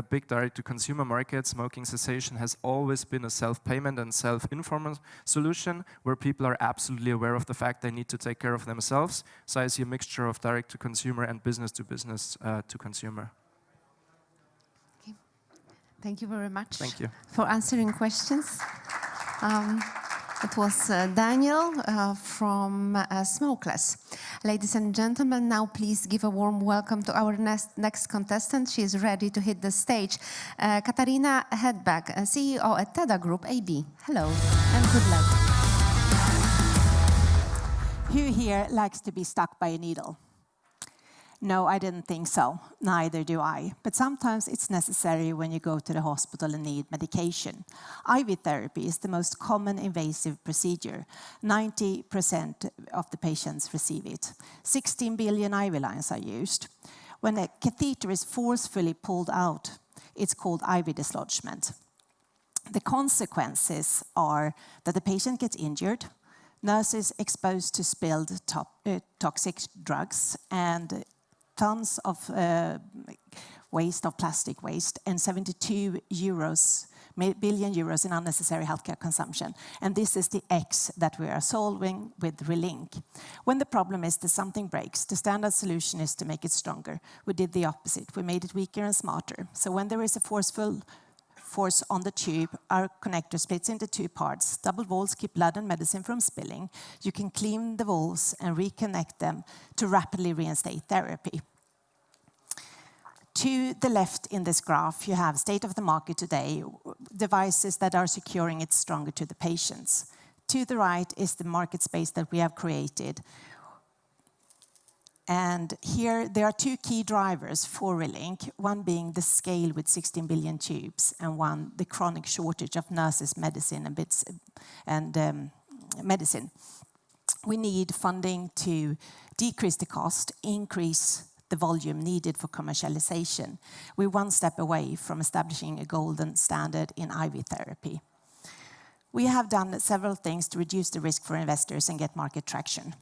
big direct-to-consumer market. Smoking cessation has always been a self-payment and self-informed solution where people are absolutely aware of the fact they need to take care of themselves. So I see a mixture of direct-to-consumer and business-to-business to consumer. Thank you very much. Thank you. For answering questions. It was Daniel from Smokeless. Ladies and gentlemen, now please give a warm welcome to our next contestant. She is ready to hit the stage. Katarina Hedberg, CEO at TEDA Group AB. Hello and good luck. Who here likes to be stuck by a needle? No, I didn't think so. Neither do I. But sometimes it's necessary when you go to the hospital and need medication. IV therapy is the most common invasive procedure. 90% of the patients receive it. 16 billion IV lines are used. When a catheter is forcefully pulled out, it's called IV dislodgement. The consequences are that the patient gets injured, nurses exposed to spilled toxic drugs, and tons of waste, of plastic waste, and 72 billion euros in unnecessary healthcare consumption. And this is the X that we are solving with Relink. When the problem is that something breaks, the standard solution is to make it stronger. We did the opposite. We made it weaker and smarter. So when there is a force on the tube, our connector splits into two parts. Double walls keep blood and medicine from spilling. You can clean the walls and reconnect them to rapidly reinstate therapy. To the left in this graph, you have state of the market today, devices that are securing it stronger to the patients. To the right is the market space that we have created. And here there are two key drivers for Relink, one being the scale with 16 billion tubes, and one, the chronic shortage of nurses, medicine, and medicine. We need funding to decrease the cost, increase the volume needed for commercialization. We're one step away from establishing a golden standard in IV therapy. We have done several things to reduce the risk for investors and get market traction.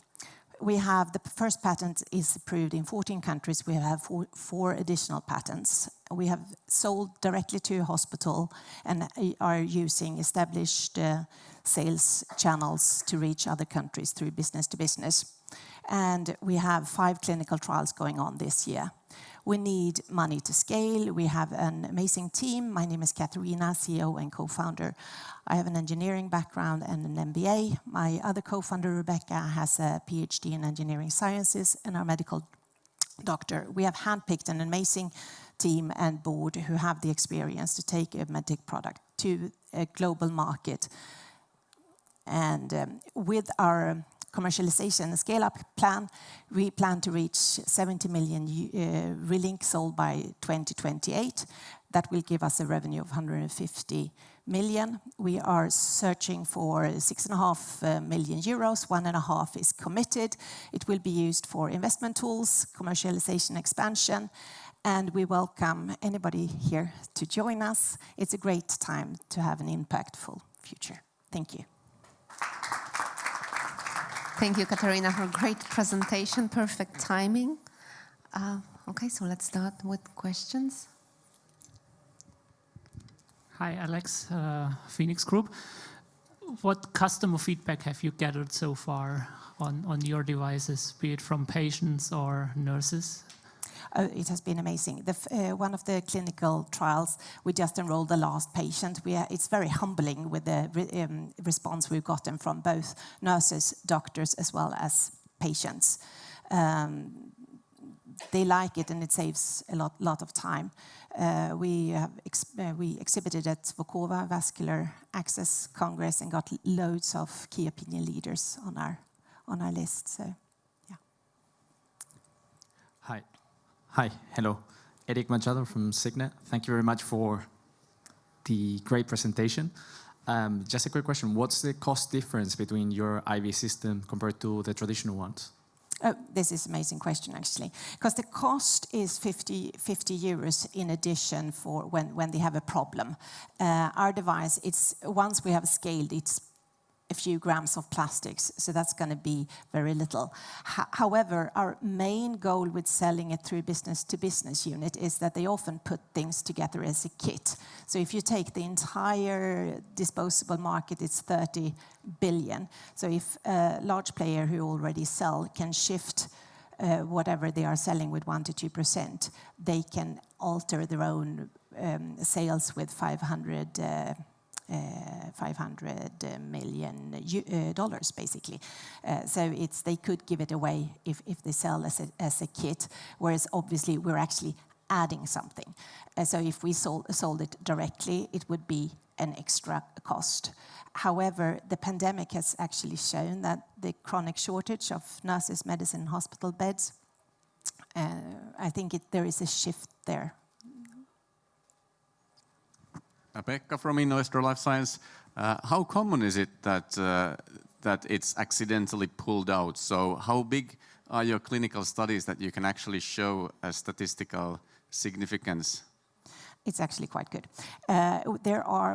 We have the first patent is approved in 14 countries. We have four additional patents. We have sold directly to a hospital and are using established sales channels to reach other countries through business to business. And we have 5 clinical trials going on this year. We need money to scale. We have an amazing team. My name is Katarina, CEO and co-founder. I have an engineering background and an MBA. My other co-founder, Rebecca, has a PhD in engineering sciences and our medical doctor. We have handpicked an amazing team and board who have the experience to take a medtech product to a global market. And with our commercialization and scale-up plan, we plan to reach 70 million Relink sold by 2028. That will give us a revenue of 150 million. We are searching for 6.5 million euros. 1.5 is committed. It will be used for investment tools, commercialization expansion, and we welcome anybody here to join us. It's a great time to have an impactful future. Thank you. Thank you, Katarina, for a great presentation, perfect timing. Okay, so let's start with questions. Hi, Alex, Phoenix Group. What customer feedback have you gathered so far on your devices, be it from patients or nurses? It has been amazing. One of the clinical trials, we just enrolled the last patient. It's very humbling with the response we've gotten from both nurses, doctors, as well as patients. They like it and it saves a lot of time. We exhibited at Vokova Vascular Access Congress and got loads of key opinion leaders on our list. So, yeah. Hi, hello. Eric Machado from Signet. Thank you very much for the great presentation. Just a quick question. What's the cost difference between your IV system compared to the traditional ones? Oh, this is an amazing question, actually. Because the cost is 50 euros in addition for when they have a problem. Our device, once we have scaled, it's a few grams of plastics, so that's going to be very little. However, our main goal with selling it through business-to-business unit is that they often put things together as a kit. So if you take the entire disposable market, it's 30 billion. So if a large player who already sell can shift whatever they are selling with 1 to 2%, they can alter their own sales with $500 million, basically. So they could give it away if they sell as a kit, whereas obviously we're actually adding something. So if we sold it directly, it would be an extra cost. However, the pandemic has actually shown that the chronic shortage of nurses, medicine, and hospital beds, I think there is a shift there. Pekka from Innovestor Life Science. How common is it that it's accidentally pulled out? So how big are your clinical studies that you can actually show a statistical significance? It's actually quite good.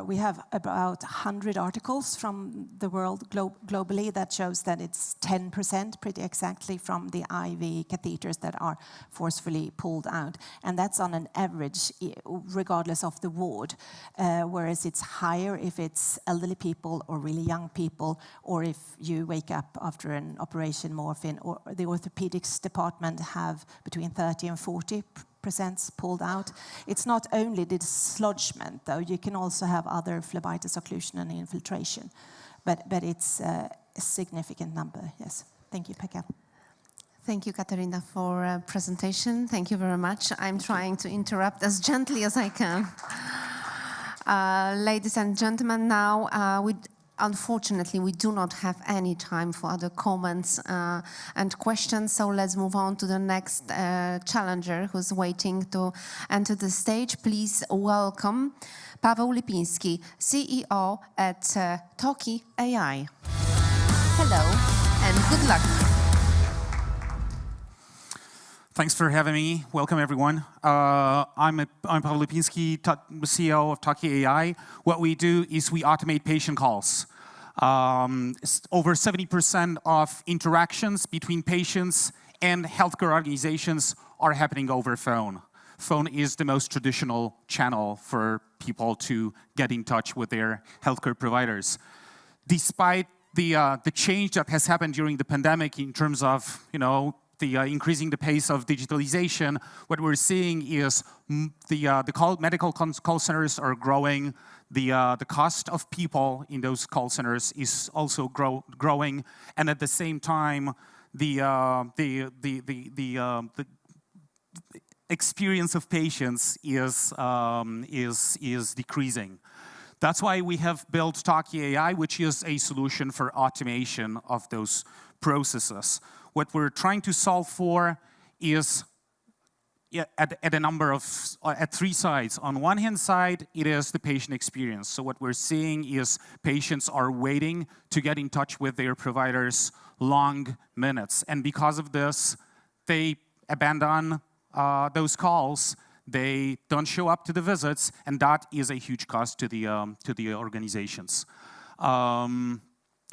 We have about 100 articles from the world globally that shows that it's 10% pretty exactly from the IV catheters that are forcefully pulled out. And that's on an average, regardless of the ward, whereas it's higher if it's elderly people or really young people, or if you wake up after an operation more often, or the orthopedics department have between 30 and 40% pulled out. It's not only the dislodgement, though. You can also have other phlebitis, occlusion, and infiltration. But it's a significant number, yes. Thank you, Pekka. Thank you, Katarina, for presentation. Thank you very much. I'm trying to interrupt as gently as I can. Ladies and gentlemen, now unfortunately, we do not have any time for other comments and questions, so let's move on to the next challenger who's waiting to enter the stage. Please welcome Paweł Lipiński, CEO at Toki AI. Hello, and good luck. Thanks for having me. Welcome, everyone. I'm Paweł Lipiński, CEO of Toki AI. What we do is we automate patient calls. Over 70% of interactions between patients and healthcare organizations are happening over phone. Phone is the most traditional channel for people to get in touch with their healthcare providers. Despite the change that has happened during the pandemic in terms of, increasing the pace of digitalization, what we're seeing is the medical call centers are growing. The cost of people in those call centers is also growing, and at the same time, the experience of patients is decreasing. That's why we have built Toki AI, which is a solution for automation of those processes. What we're trying to solve for is at three sides. On one hand side, it is the patient experience. So what we're seeing is patients are waiting to get in touch with their providers long minutes. And because of this, they abandon those calls. They don't show up to the visits, and that is a huge cost to the organizations.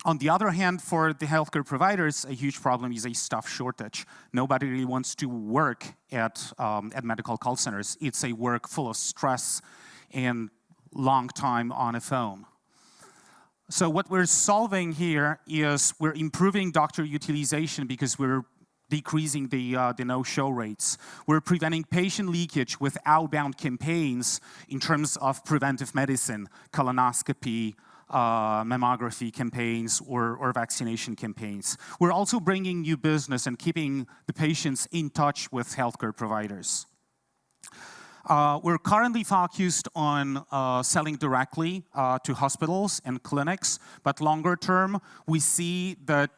On the other hand, for the healthcare providers, a huge problem is a staff shortage. Nobody really wants to work at medical call centers. It's a work full of stress and long time on a phone. So what we're solving here is we're improving doctor utilization because we're decreasing the no-show rates. We're preventing patient leakage with outbound campaigns in terms of preventive medicine, colonoscopy, mammography campaigns, or vaccination campaigns. We're also bringing new business and keeping the patients in touch with healthcare providers. We're currently focused on selling directly to hospitals and clinics, but longer term, we see that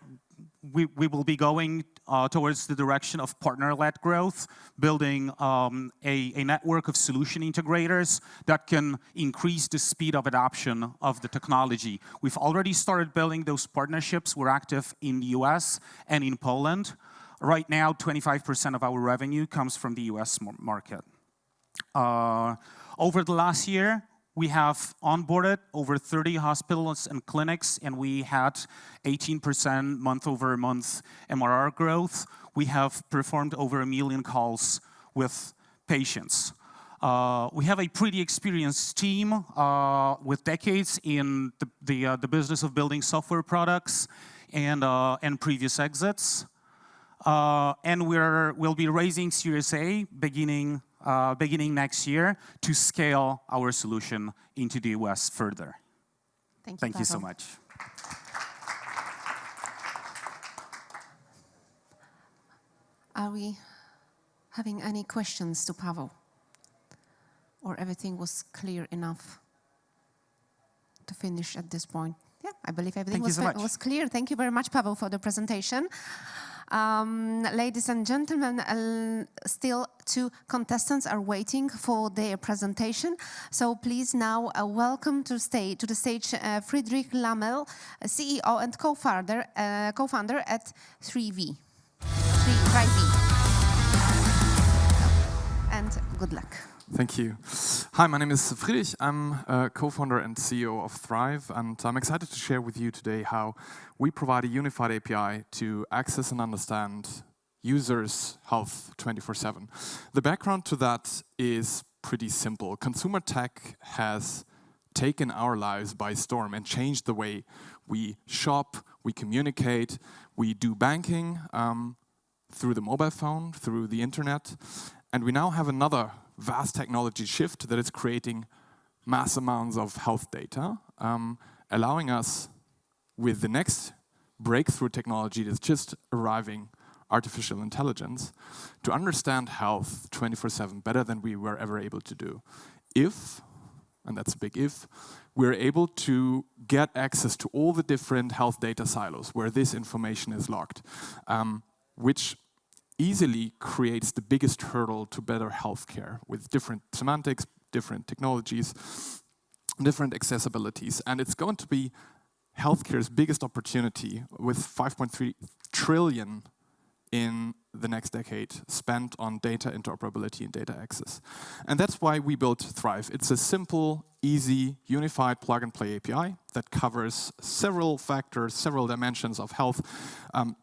we will be going towards the direction of partner-led growth, building a network of solution integrators that can increase the speed of adoption of the technology. We've already started building those partnerships. We're active in the US and in Poland. Right now, 25% of our revenue comes from the US market. Over the last year, we have onboarded over 30 hospitals and clinics, and we had 18% month-over-month MRR growth. We have performed over 1 million calls with patients. We have a pretty experienced team with decades in the business of building software products and previous exits. And we'll be raising Series A beginning next year to scale our solution into the US further. Thank you so much. Are we having any questions to Pavel? Or everything was clear enough to finish at this point? Yeah, I believe everything was clear. Thank you very much, Pavel, for the presentation. Ladies and gentlemen, still 2 contestants are waiting for their presentation. So please now welcome to the stage Friedrich Lammel, CEO and co-founder at 3V. And good luck. Thank you. Hi, my name is Friedrich. I'm a co-founder and CEO of Thrive, and I'm excited to share with you today how we provide a unified API to access and understand users' health 24/7. The background to that is pretty simple. Consumer tech has taken our lives by storm and changed the way we shop, we communicate, we do banking through the mobile phone, through the internet, and we now have another vast technology shift that is creating mass amounts of health data, allowing us, with the next breakthrough technology that's just arriving, artificial intelligence, to understand health 24/7 better than we were ever able to do. If, and that's a big if, we're able to get access to all the different health data silos where this information is locked, which easily creates the biggest hurdle to better healthcare with different semantics, different technologies, different accessibilities. And it's going to be healthcare's biggest opportunity with 5.3 trillion in the next decade spent on data interoperability and data access. And that's why we built Thrive. It's a simple, easy, unified plug-and-play API that covers several factors, several dimensions of health,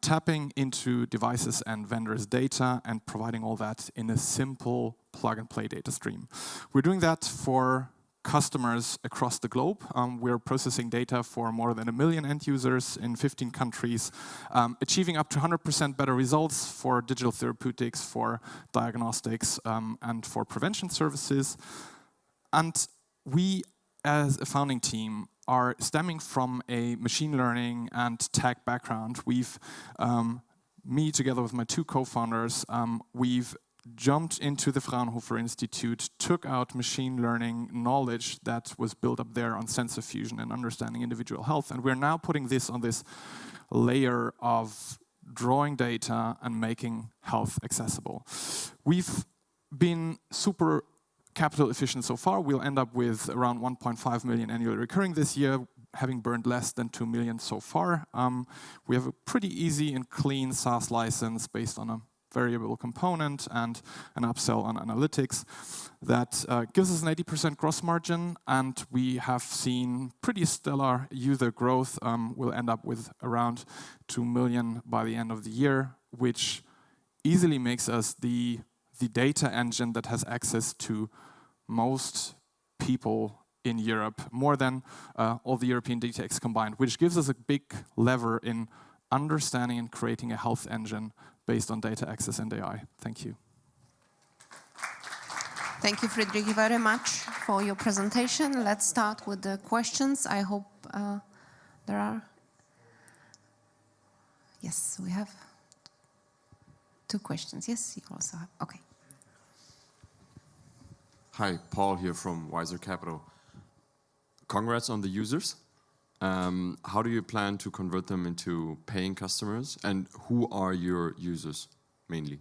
tapping into devices and vendors' data and providing all that in a simple plug-and-play data stream. We're doing that for customers across the globe. We're processing data for more than 1 million end users in 15 countries, achieving up to 100% better results for digital therapeutics, for diagnostics, and for prevention services. And we, as a founding team, are stemming from a machine learning and tech background. Me together with my 2 co-founders, we've jumped into the Fraunhofer Institute, took out machine learning knowledge that was built up there on sensor fusion and understanding individual health. And we're now putting this on this layer of drawing data and making health accessible. We've been super capital efficient so far. We'll end up with around 1.5 million annually recurring this year, having burned less than 2 million so far. We have a pretty easy and clean SaaS license based on a variable component and an upsell on analytics that gives us an 80% gross margin, and we have seen pretty stellar user growth. We'll end up with around 2 million by the end of the year, which easily makes us the data engine that has access to most people in Europe, more than all the European DTX combined, which gives us a big lever in understanding and creating a health engine based on data access and AI. Thank you. Thank you, Friedrich, very much for your presentation. Let's start with the questions. I hope there are. Yes, we have 2 questions. Yes, you also have. Okay. Hi, Paul here from Wiser Capital. Congrats on the users. How do you plan to convert them into paying customers, and who are your users mainly?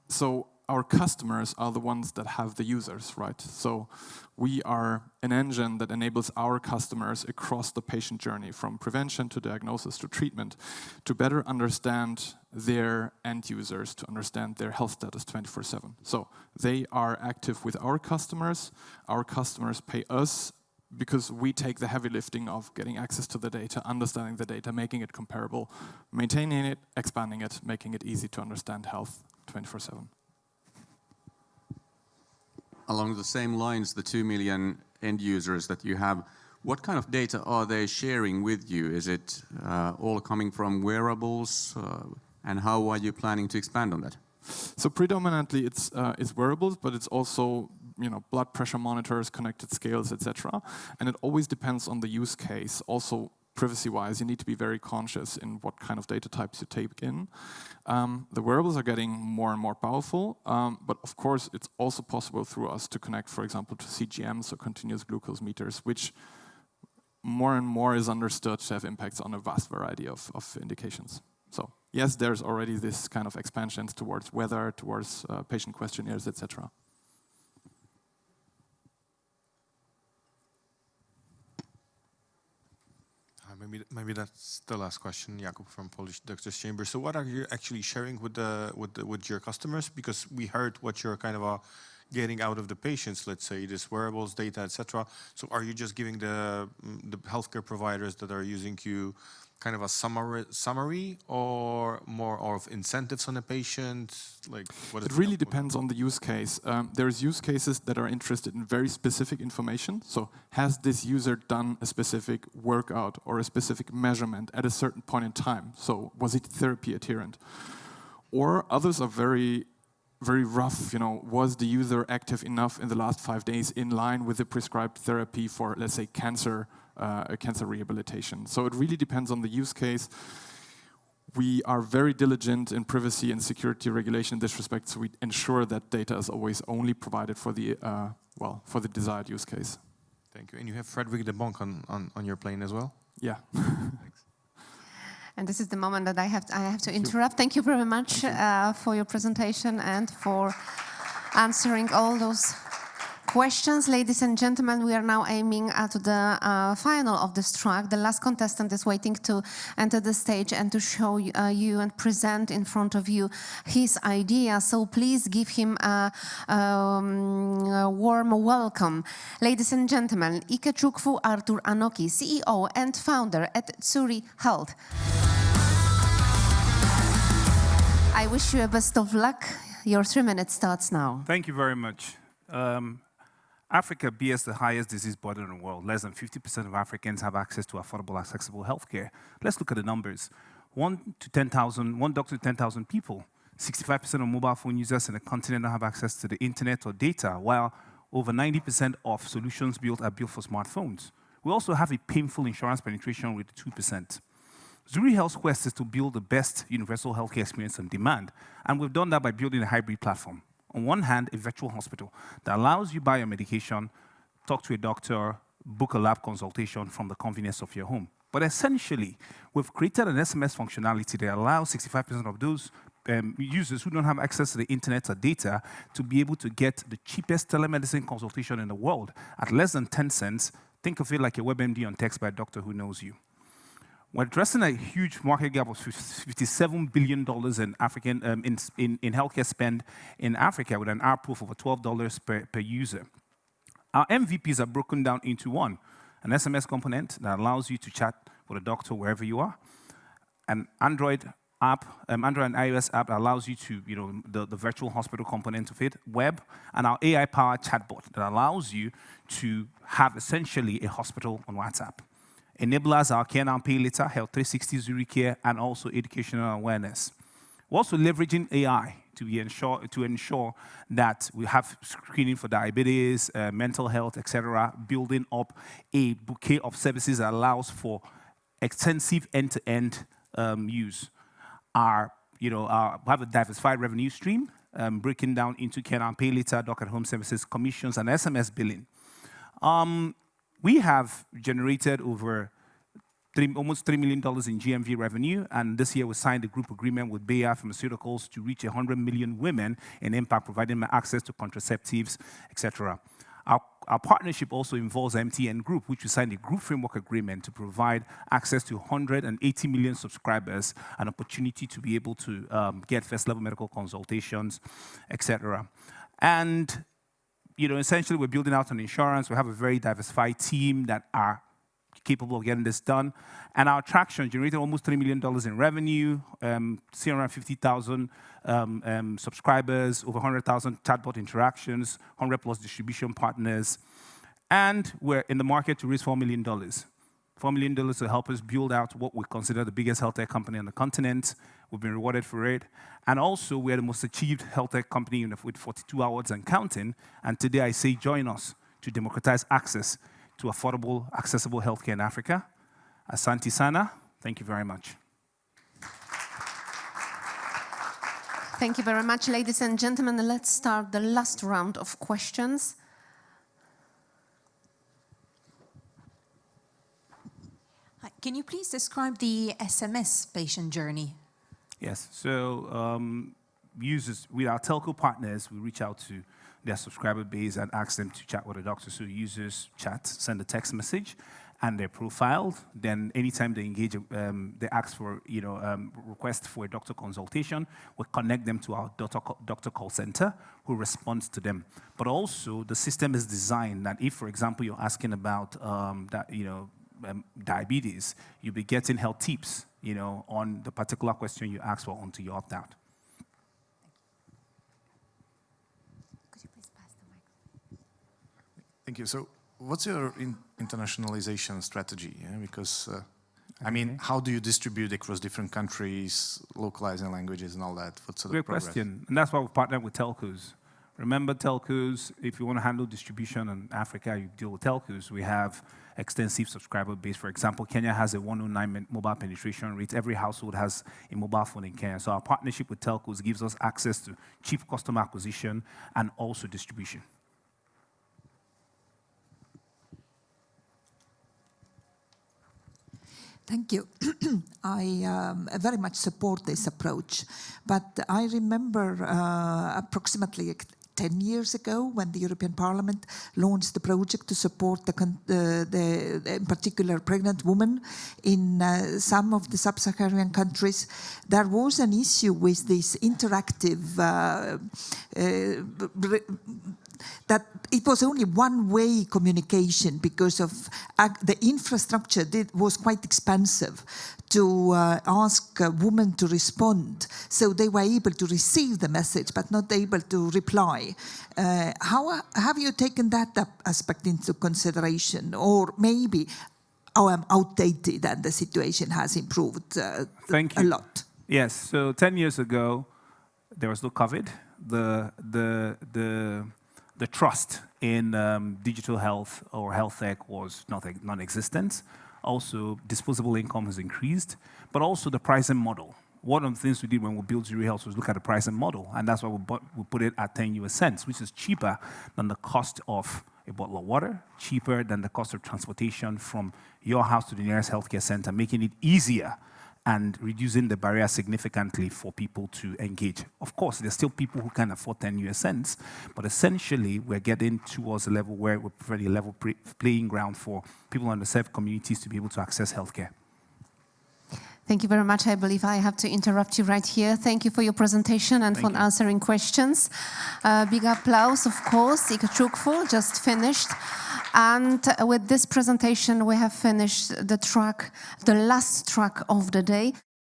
So our customers are the ones that have the users, right? So we are an engine that enables our customers across the patient journey, from prevention to diagnosis to treatment, to better understand their end users, to understand their health status 24/7. So they are active with our customers pay us because we take the heavy lifting of getting access to the data, understanding the data, making it comparable, maintaining it, expanding it, making it easy to understand health 24/7. Along the same lines, the 2 million end users that you have, what kind of data are they sharing with you? Is it all coming from wearables? And how are you planning to expand on that? So predominantly it's wearables, but it's also blood pressure monitors, connected scales, etc. And it always depends on the use case. Also, privacy-wise, you need to be very conscious in what kind of data types you take in. The wearables are getting more and more powerful, but of course, it's also possible through us to connect, for example, to CGMs, so continuous glucose meters, which more and more is understood to have impacts on a vast variety of indications. So yes, there's already this kind of expansions towards weather, towards patient questionnaires, etc. Maybe that's the last question, Jakub from Polish Doctors Chamber. So what are you actually sharing with your customers? Because we heard what you're kind of getting out of the patients, let's say, this wearables, data, etc. So are you just giving the healthcare providers that are using you kind of a summary or more of incentives on the patient? Like, what is it really depends on the use case. There's use cases that are interested in very specific information. So has this user done a specific workout or a specific measurement at a certain point in time? So was it therapy adherent? Or others are very rough, was the user active enough in the last 5 days in line with the prescribed therapy for, let's say, cancer rehabilitation. So it really depends on the use case. We are very diligent in privacy and security regulation in this respect, so we ensure that data is always only provided for the desired use case. Thank you. And you have Frederic de Bonk on your plane as well? Yeah. And this is the moment that I have to interrupt. Thank you very much for your presentation and for answering all those questions. Ladies and gentlemen, we are now aiming at the final of this track. The last contestant is waiting to enter the stage and to show you and present in front of you his idea. So please give him a warm welcome. Ladies and gentlemen, Ikechukwu Arthur Anoki, CEO and founder at Zuri Health. I wish you a best of luck. Your 3 minutes starts now. Thank you very much. Africa bears the highest disease burden in the world. Less than 50% of Africans have access to affordable, accessible healthcare. Let's look at the numbers. 1 doctor to 10,000 people. 65% of mobile phone users in the continent don't have access to the internet or data, while over 90% of solutions are built for smartphones. We also have a painful insurance penetration rate of 2%. Zuri Health's quest is to build the best universal healthcare experience on demand, and we've done that by building a hybrid platform. On one hand, a virtual hospital that allows you to buy your medication, talk to a doctor, book a lab consultation from the convenience of your home. But essentially, we've created an SMS functionality that allows 65% of those users who don't have access to the internet or data to be able to get the cheapest telemedicine consultation in the world at less than 10 cents. Think of it like a WebMD on text by a doctor who knows you. We're addressing a huge market gap of $57 billion in healthcare spend in Africa with an ARPU of over $12 per user. Our MVPs are broken down into one, an SMS component that allows you to chat with a doctor wherever you are, an Android and iOS app that allows you to, the virtual hospital component of it, web, and our AI-powered chatbot that allows you to have essentially a hospital on WhatsApp. Enablers are Care Now, Pay Later, Health 360 Zuri Care, and also educational awareness. We're also leveraging AI to ensure that we have screening for diabetes, mental health, etc., building up a bouquet of services that allows for extensive end-to-end use. We have a diversified revenue stream, breaking down into Care Now, Pay Later, Doc at Home services, commissions, and SMS billing. We have generated over almost $3 million in GMV revenue, and this year we signed a group agreement with Bayer Pharmaceuticals to reach 100 million women in impact, providing them access to contraceptives, etc. Our partnership also involves MTN Group, which we signed a group framework agreement to provide access to 180 million subscribers, an opportunity to be able to get first-level medical consultations, etc. And essentially, we're building out an insurance. We have a very diversified team that are capable of getting this done. And our traction generated almost $3 million in revenue, 350,000 subscribers, over 100,000 chatbot interactions, 100+ distribution partners. And we're in the market to raise $4 million. $4 million to help us build out what we consider the biggest health tech company on the continent. We've been rewarded for it. And also, we're the most achieved health tech company with 42 awards and counting. And today, I say join us to democratize access to affordable, accessible healthcare in Africa. Asante Sana, thank you very much. Thank you very much, ladies and gentlemen. Let's start the last round of questions. Can you please describe the SMS patient journey? Yes, so users, with our telco partners, we reach out to their subscriber base and ask them to chat with a doctor. So users chat, send a text message, and they're profiled. Then anytime they engage, they ask for, request for a doctor consultation, we connect them to our doctor call center who responds to them. But also, the system is designed that if, for example, you're asking about diabetes, you'll be getting health tips, on the particular question you ask for until you opt out. Thank you. So what's your internationalization strategy? Yeah? Because, how do you distribute across different countries, localizing languages and all that? What's the Great progress? question. And that's why we partnered with telcos. Remember telcos, if you want to handle distribution in Africa, you deal with telcos. We have extensive subscriber base. For example, Kenya has a 109 mobile penetration rate. Every household has a mobile phone in Kenya. So our partnership with telcos gives us access to cheap customer acquisition and also distribution. Thank you. I very much support this approach. But I remember approximately 10 years ago when the European Parliament launched the project to support in particular pregnant women in some of the sub-Saharan countries. There was an issue with this interactive that it was only one-way communication because of the infrastructure was quite expensive to ask a woman to respond. So they were able to receive the message, but not able to reply. How have you taken that aspect into consideration? Or maybe I'm outdated and the situation has improved a lot. Yes, so 10 years ago, there was no COVID. The trust in digital health or health tech was non-existent. Also, disposable income has increased, but also the pricing model. One of the things we did when we built Zuri Health was look at the pricing model, and that's why we put it at 10 US cents, which is cheaper than the cost of a bottle of water, cheaper than the cost of transportation from your house to the nearest healthcare center, making it easier and reducing the barrier significantly for people to engage. Of course, there's still people who can afford 10 US cents, but essentially we're getting towards a level where we're providing a level playing ground for people in underserved communities to be able to access healthcare. Thank you very much. I believe I have to interrupt you right here. Thank you for your presentation and for answering questions. Big applause, of course. Ikechukwu just finished. And with this presentation, we have finished the last track of the day.